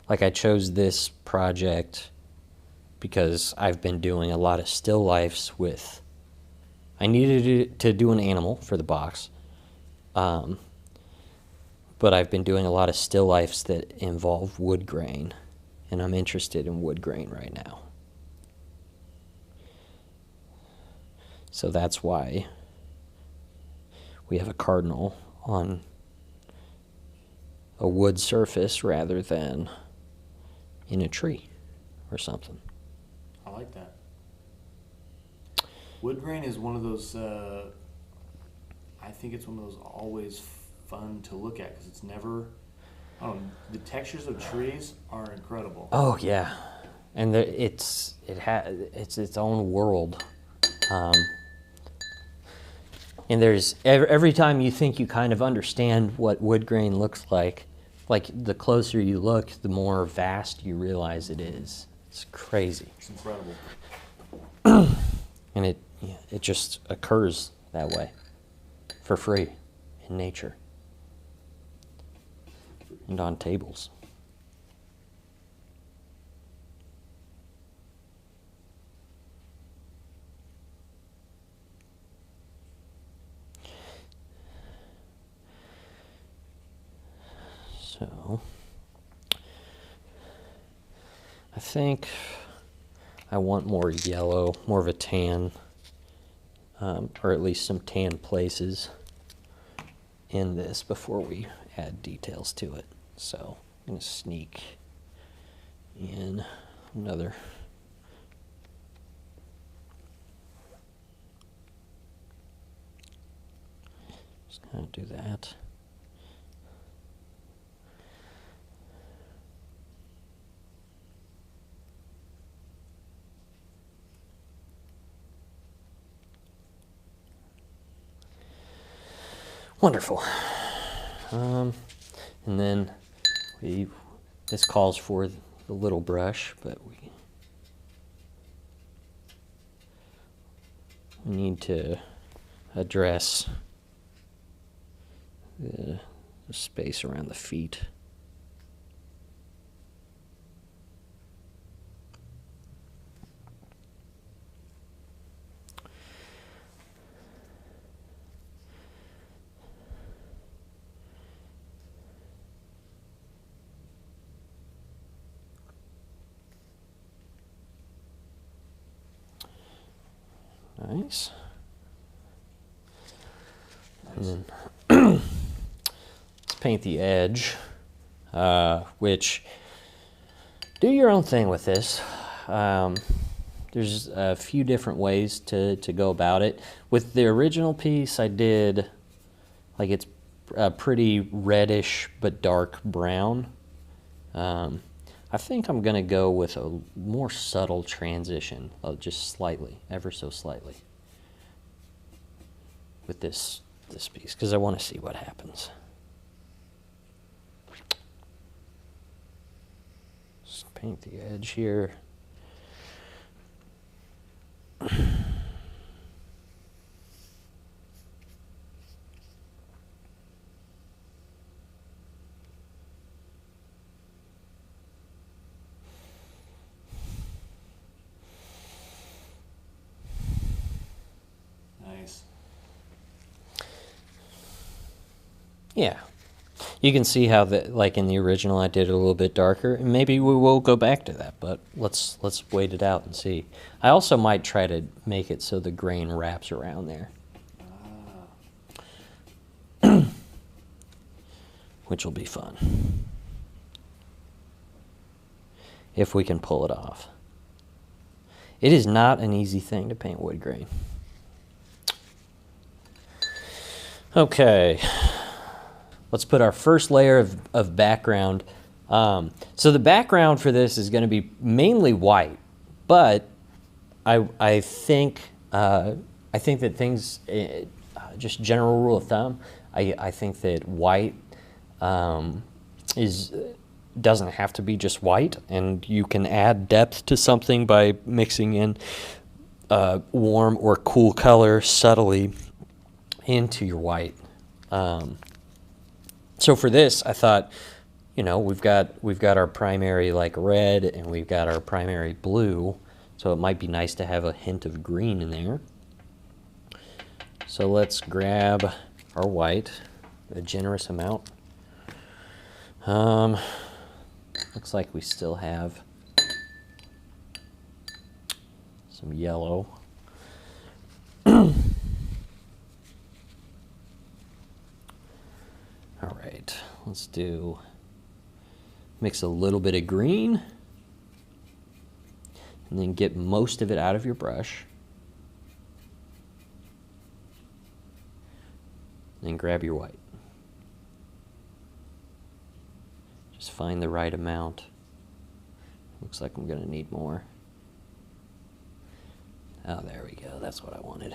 Like I chose this project because I've been doing a lot of still lifes with, I needed to do an animal for the box, but I've been doing a lot of still lifes that involve wood grain, and I'm interested in wood grain right now. So that's why we have a cardinal on a wood surface rather than in a tree or something. I like that. Wood grain is one of those, I think it's one of those always fun to look at because it's never, the textures of trees are incredible. Oh yeah, and it's its own world, and there's every time you think you kind of understand what wood grain looks like the closer you look, the more vast you realize it is. It's crazy. It's incredible. And it just occurs that way, for free, in nature, and on tables. So, I think I want more yellow, more of a tan, or at least some tan places in this before we add details to it. So I'm going to sneak in another. Just kind of do that. Wonderful. And then this calls for the little brush, but we need to address the space around the feet. Nice. And then let's paint the edge, which do your own thing with this. There's a few different ways to go about it. With the original piece, I did, like, it's a pretty reddish but dark brown. I think I'm going to go with a more subtle transition, just slightly, ever so slightly, with this piece, because I want to see what happens. Just paint the edge here. Yeah. You can see how like in the original I did it a little bit darker, and maybe we will go back to that, but let's wait it out and see. I also might try to make it so the grain wraps around there. Which will be fun. If we can pull it off. It is not an easy thing to paint wood grain. Okay, let's put our first layer of background. So the background for this is going to be mainly white, but I think that things, just general rule of thumb, I think that white doesn't have to be just white, and you can add depth to something by mixing in warm or cool color subtly into your white. So for this, I thought, you know, we've got our primary like red, and we've got our primary blue, so it might be nice to have a hint of green in there. So let's grab our white, a generous amount. Looks like we still have some yellow. All right, let's mix a little bit of green, and then get most of it out of your brush. Then grab your white. Just find the right amount. Looks like I'm gonna need more. Oh, there we go, that's what I wanted.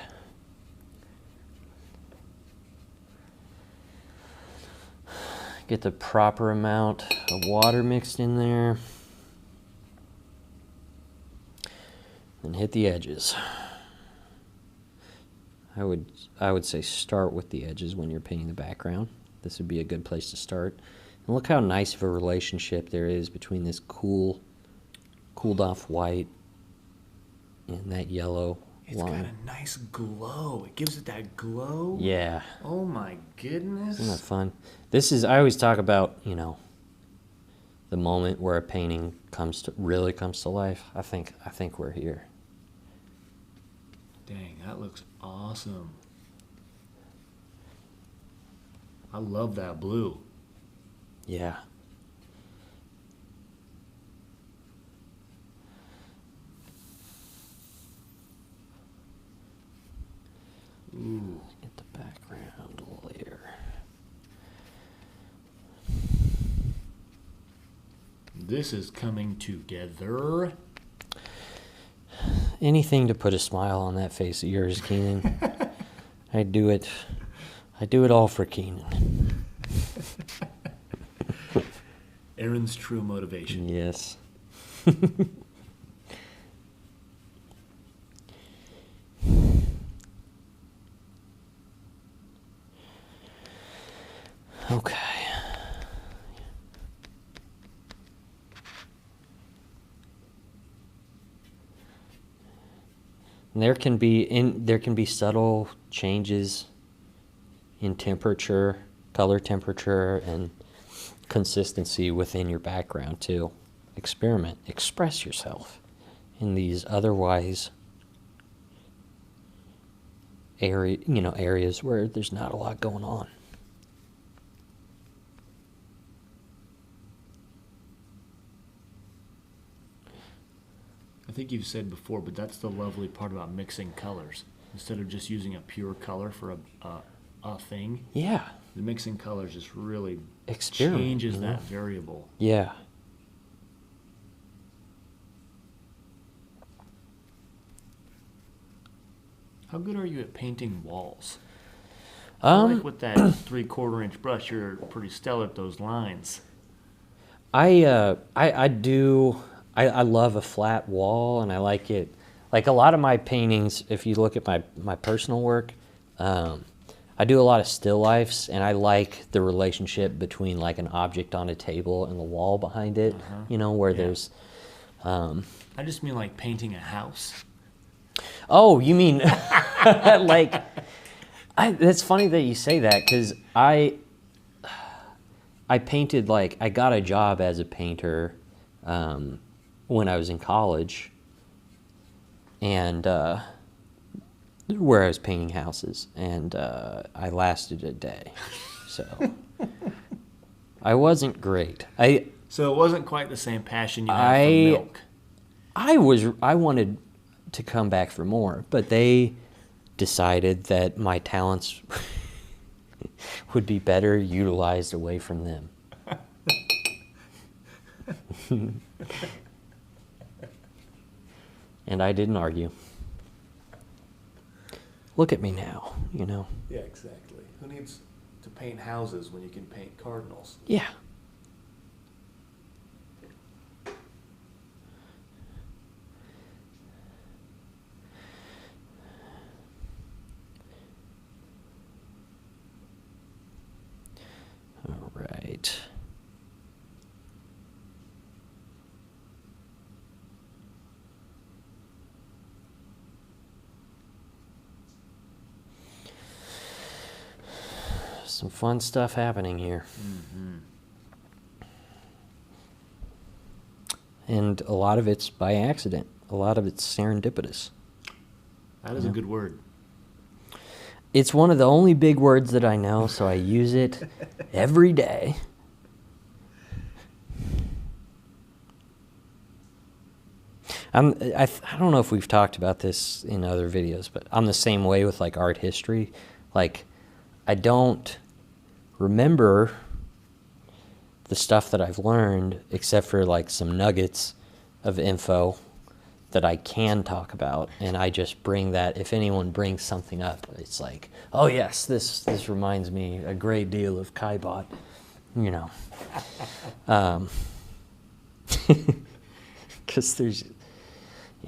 Get the proper amount of water mixed in there. And hit the edges. I would say start with the edges when you're painting the background. This would be a good place to start. And look how nice of a relationship there is between this cooled off white and that yellow line. It's got a nice glow. It gives it that glow. Yeah. Oh my goodness. Isn't that fun? I always talk about, you know, the moment where a painting really comes to life. I think we're here. Dang, that looks awesome. I love that blue. Yeah. Ooh. Get the background layer. This is coming together. Anything to put a smile on that face of yours, Keenan. I do it all for Keenan. Aaron's true motivation. Yes. Okay. And there can be subtle changes in temperature, color temperature, and consistency within your background too. Experiment, express yourself in these otherwise areas where there's not a lot going on. I think you've said before, but that's the lovely part about mixing colors. Instead of just using a pure color for a thing, Yeah. the mixing colors just really Experiment, changes you know? that variable. Yeah. How good are you at painting walls? Like with that 3/4 inch brush, you're pretty stellar at those lines. I do. I love a flat wall, and I like it. Like a lot of my paintings, if you look at my personal work, I do a lot of still lifes, and I like the relationship between like an object on a table and the wall behind it. You know, where there's. I just mean like painting a house. Oh, you mean like? That's funny that you say that, because I painted, like, I got a job as a painter when I was in college, and where I was painting houses, and I lasted a day. So I wasn't great. So it wasn't quite the same passion you had for milk. I wanted to come back for more, but they decided that my talents would be better utilized away from them. And I didn't argue. Look at me now, you know. Yeah, exactly. Who needs to paint houses when you can paint cardinals? Yeah. All right. Some fun stuff happening here. Mm-hmm. And a lot of it's by accident. A lot of it's serendipitous. That is a good word. It's one of the only big words that I know, so I use it every day. I don't know if we've talked about this in other videos, but I'm the same way with like art history. Like, I don't remember the stuff that I've learned except for like some nuggets of info that I can talk about, and I just bring that. If anyone brings something up, it's like, oh yes, this reminds me a great deal of Kaibot, you know, because there's,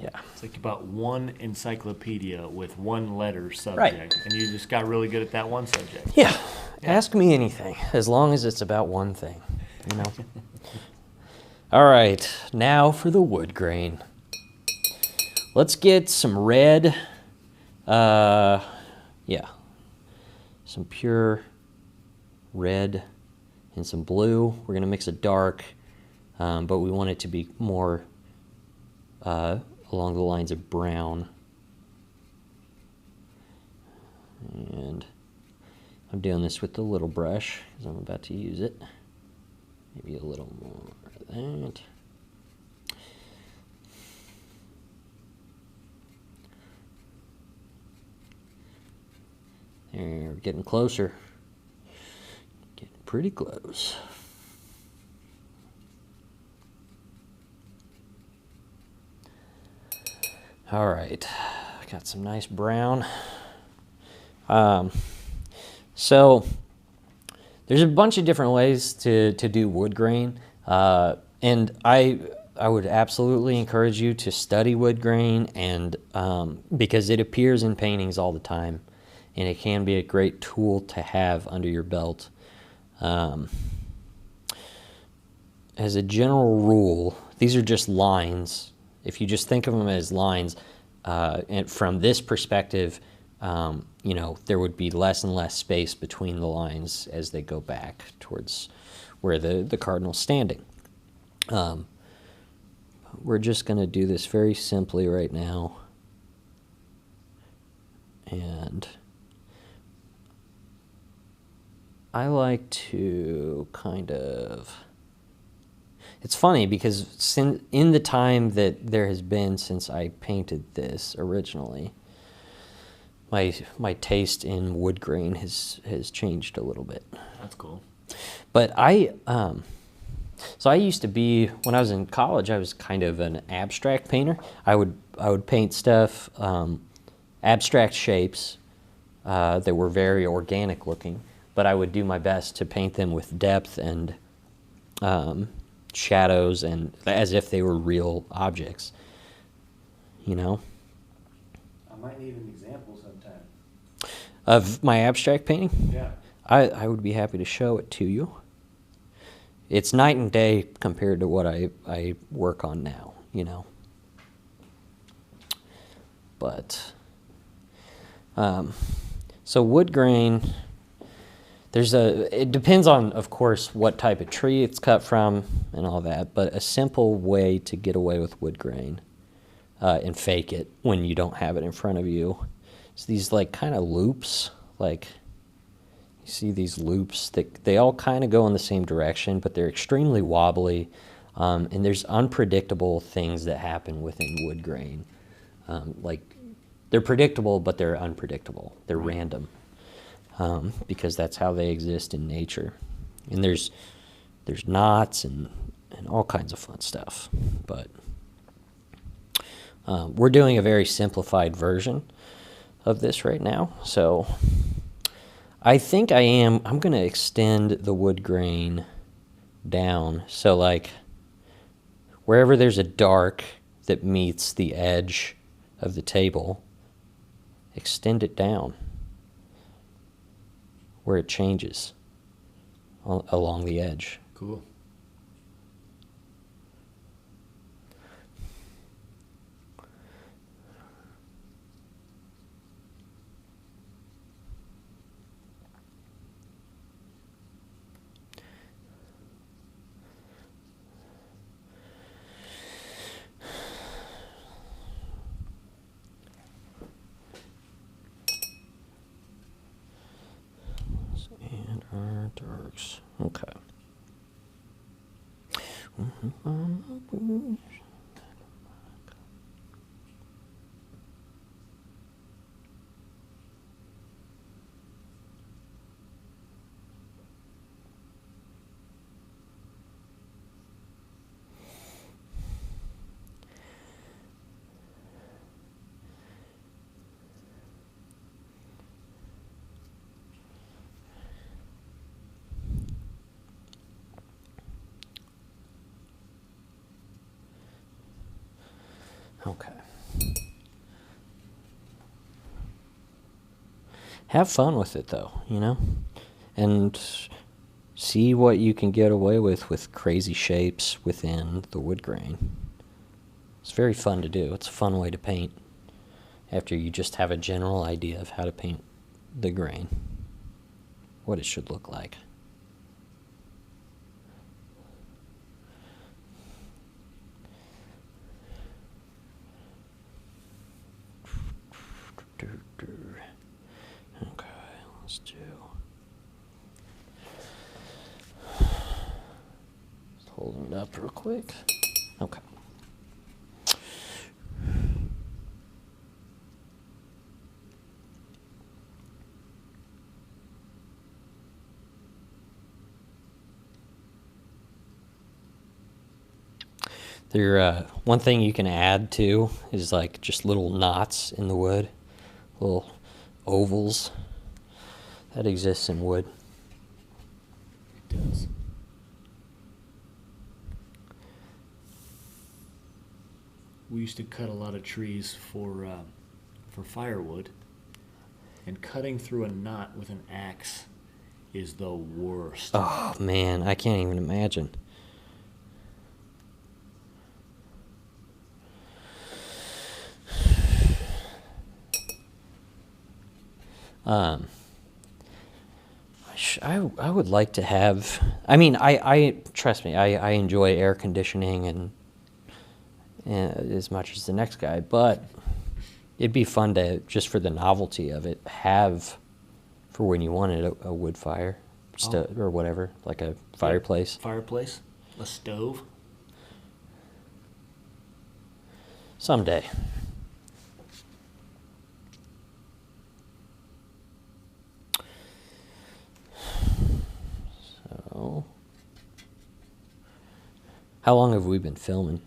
yeah. It's like about one encyclopedia with one letter subject, Right. and you just got really good at that one subject. Yeah, ask me anything, as long as it's about one thing, you know. All right, now for the wood grain. Let's get some red, yeah, some pure red and some blue. We're gonna mix a dark, but we want it to be more along the lines of brown. And I'm doing this with the little brush because I'm about to use it. Maybe a little more of that. There, we're getting closer. Getting pretty close. All right, got some nice brown. So there's a bunch of different ways to do wood grain, and I would absolutely encourage you to study wood grain, and because it appears in paintings all the time, and it can be a great tool to have under your belt. As a general rule, these are just lines. If you just think of them as lines, and from this perspective, you know, there would be less and less space between the lines as they go back towards where the cardinal's standing. We're just going to do this very simply right now. And I like to kind of... It's funny because in the time that there has been since I painted this originally, my taste in wood grain has changed a little bit. That's cool. But so I used to be, when I was in college, I was kind of an abstract painter. I would paint stuff, abstract shapes that were very organic looking, but I would do my best to paint them with depth and shadows, and as if they were real objects, you know. I might need an example sometime. Of my abstract painting? Yeah. I would be happy to show it to you. It's night and day compared to what I work on now, you know. But, so wood grain, it depends on, of course, what type of tree it's cut from and all that, but a simple way to get away with wood grain and fake it when you don't have it in front of you is these like kind of loops. Like, you see these loops that they all kind of go in the same direction, but they're extremely wobbly, and there's unpredictable things that happen within wood grain. Like, they're predictable, but they're unpredictable. They're random. Because that's how they exist in nature. And there's knots and all kinds of fun stuff. But we're doing a very simplified version of this right now. So I think I'm going to extend the wood grain down. So like wherever there's a dark that meets the edge of the table, extend it down where it changes along the edge. Cool. And our darks. Okay. Okay. Have fun with it, though, you know? And see what you can get away with crazy shapes within the wood grain. It's very fun to do. It's a fun way to paint after you just have a general idea of how to paint the grain, what it should look like. Okay, let's do. Just holding it up real quick. Okay. One thing you can add too is like just little knots in the wood, little ovals. That exists in wood. It does. We used to cut a lot of trees for firewood, and cutting through a knot with an axe is the worst. Oh man, I can't even imagine. I would like to have. I mean, I trust me. I enjoy air conditioning and as much as the next guy, but it'd be fun to, just for the novelty of it, have for when you wanted a wood fire, or whatever, like a fireplace. Fireplace, a stove. Someday. So, how long have we been filming?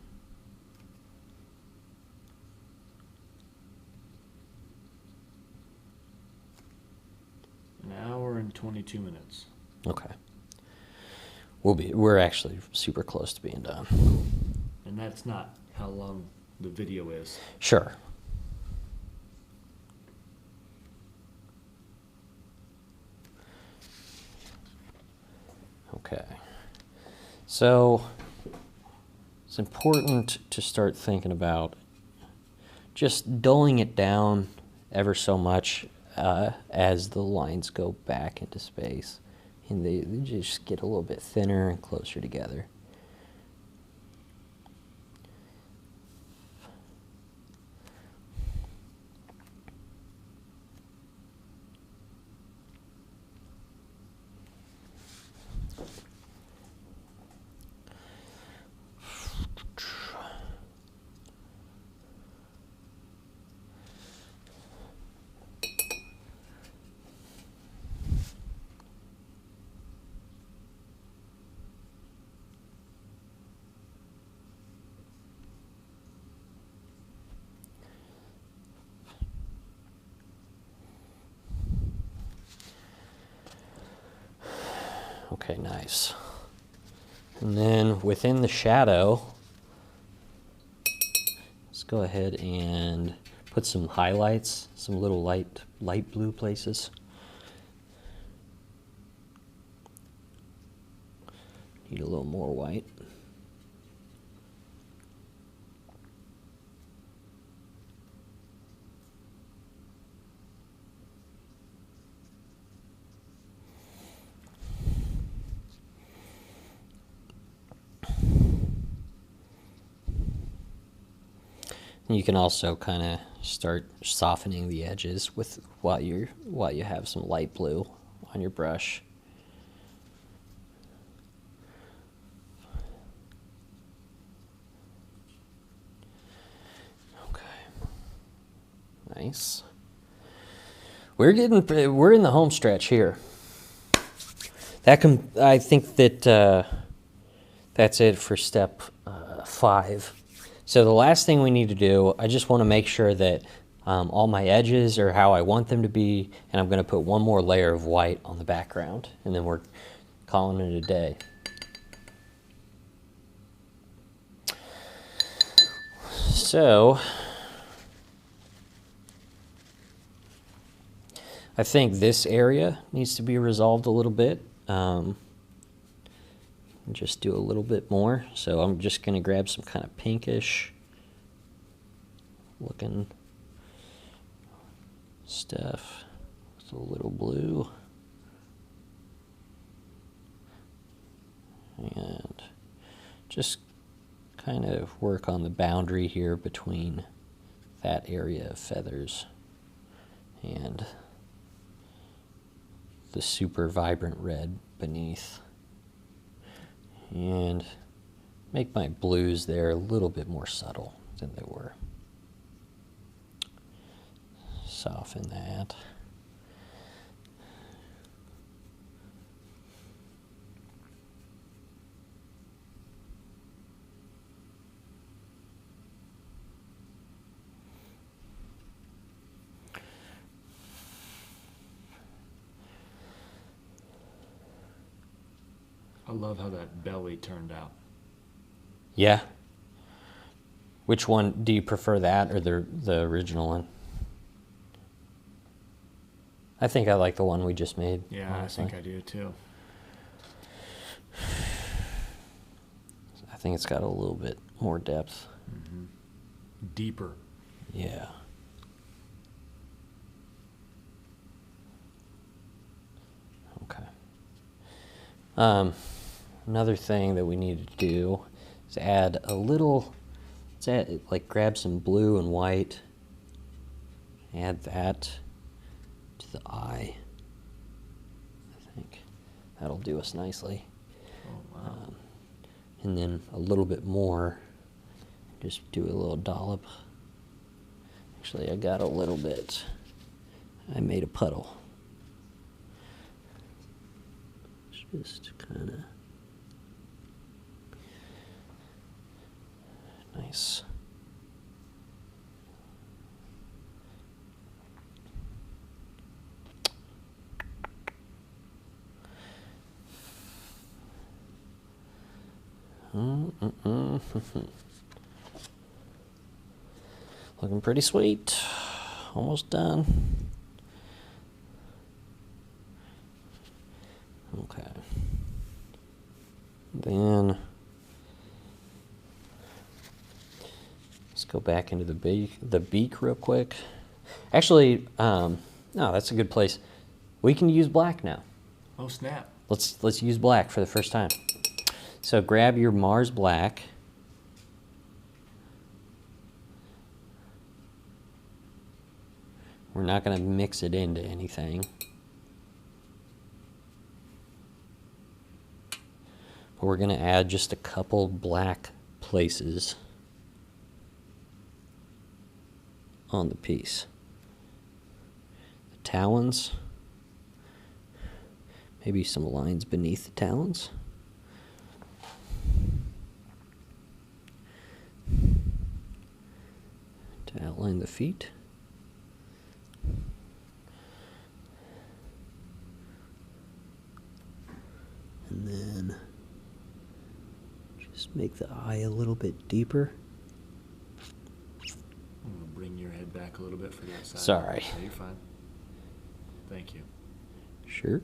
An hour and 22 minutes. Okay. We're actually super close to being done. And that's not how long the video is. Sure. Okay. So it's important to start thinking about just dulling it down ever so much as the lines go back into space. and they just get a little bit thinner and closer together. Okay, nice. And then within the shadow, let's go ahead and put some highlights, some little light blue places. Need a little more white. You can also kind of start softening the edges with while you have some light blue on your brush. Okay, nice. We're in the home stretch here. I think that that's it for step 5. So the last thing we need to do, I just want to make sure that all my edges are how I want them to be, and I'm going to put one more layer of white on the background, and then we're calling it a day. So I think this area needs to be resolved a little bit. Just do a little bit more. So I'm just going to grab some kind of pinkish looking stuff with a little blue. And just kind of work on the boundary here between that area of feathers and the super vibrant red beneath. And make my blues there a little bit more subtle than they were. Soften that. I love how that belly turned out. Yeah. Which one do you prefer, that or the original one? I think I like the one we just made. Yeah, honestly. I think I do too. I think it's got a little bit more depth. Mm-hmm. Deeper. Yeah. Okay. Another thing that we need to do is add a little, like grab some blue and white, add that to the eye. I think that'll do us nicely. Oh, wow. And then a little bit more, just do a little dollop. Actually, I got a little bit. I made a puddle. Just kind of nice. Looking pretty sweet. Almost done. Okay. Then let's go back into the beak real quick. Actually, no, that's a good place. We can use black now. Oh, snap. let's use black for the first time. So grab your Mars black. We're not going to mix it into anything. But we're going to add just a couple black places on the piece. The talons. Maybe some lines beneath the talons. To outline the feet. And then just make the eye a little bit deeper. I'm going to bring your head back a little bit for that side. Sorry. No, you're fine. Thank you. Sure.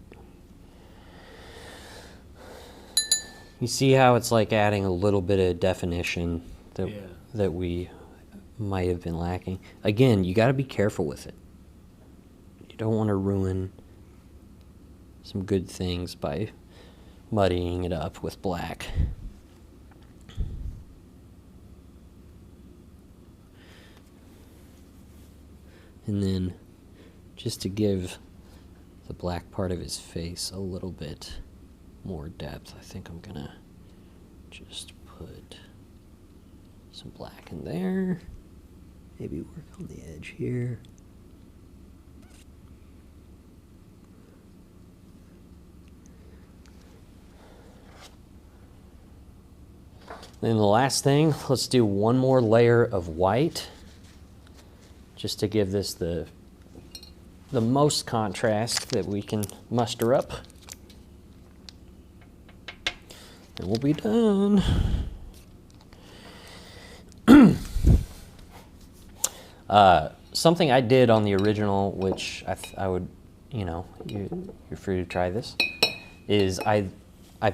You see how it's like adding a little bit of definition that we might have been lacking. Again, you got to be careful with it. You don't want to ruin some good things by muddying it up with black. And then just to give the black part of his face a little bit more depth, I think I'm gonna just put some black in there. Maybe work on the edge here. Then the last thing, let's do one more layer of white, just to give this the most contrast that we can muster up. And we'll be done. Something I did on the original, which I would, you're free to try this, is I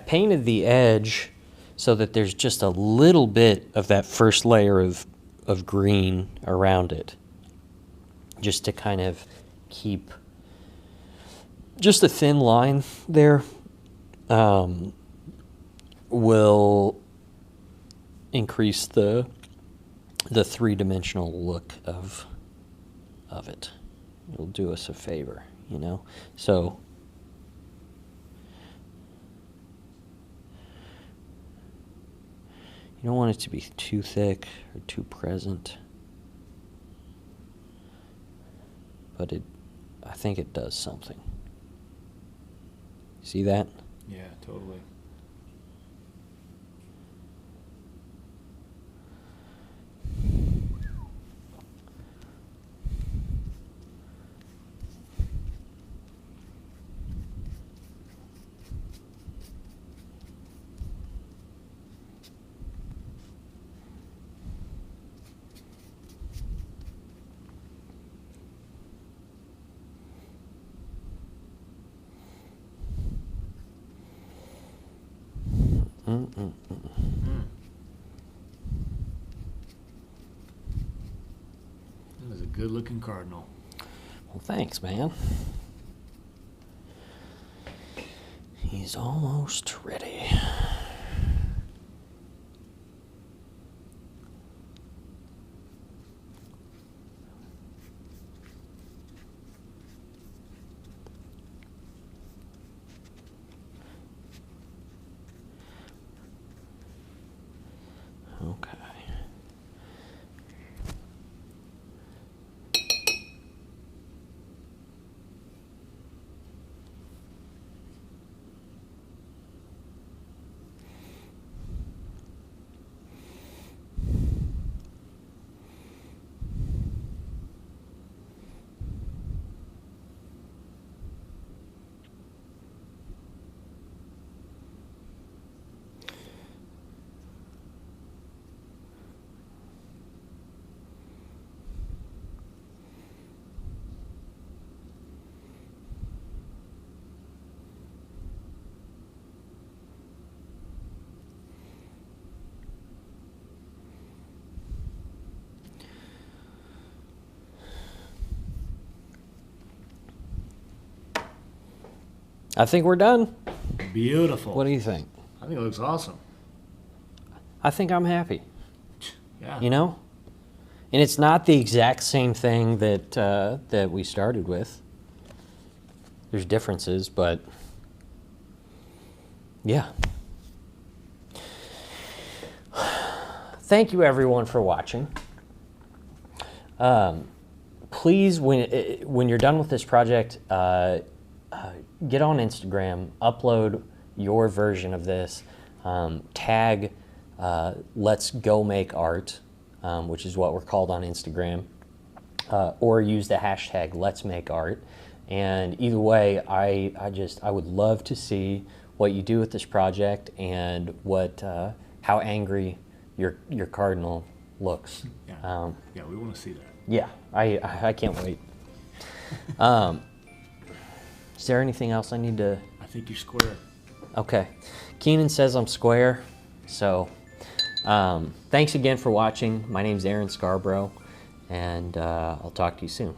painted the edge so that there's just a little bit of that first layer of green around it, just to kind of keep just a thin line there. Will increase the three-dimensional look of it. It'll do us a favor, So you don't want it to be too thick or too present, but I think it does something. See that? Yeah, totally. That is a good-looking cardinal. Well, thanks, man. He's almost ready. Okay. I think we're done. beautiful. What do you think? I think it looks awesome. I think I'm happy. Yeah. You know? And it's not the exact same thing that, that we started with. There's differences, but yeah. Thank you everyone for watching. Please, when you're done with this project, get on Instagram, upload your version of this, tag Let's Go Make Art, which is what we're called on Instagram, or use the hashtag Let's Make Art. And either way, I would love to see what you do with this project and how angry your Cardinal looks. Yeah, yeah, we want to see that. Yeah, I can't wait. Is there anything else I need to? I think you're square. Okay. Keenan says I'm square. So thanks again for watching. My name's Aaron Scarbrough, and I'll talk to you soon.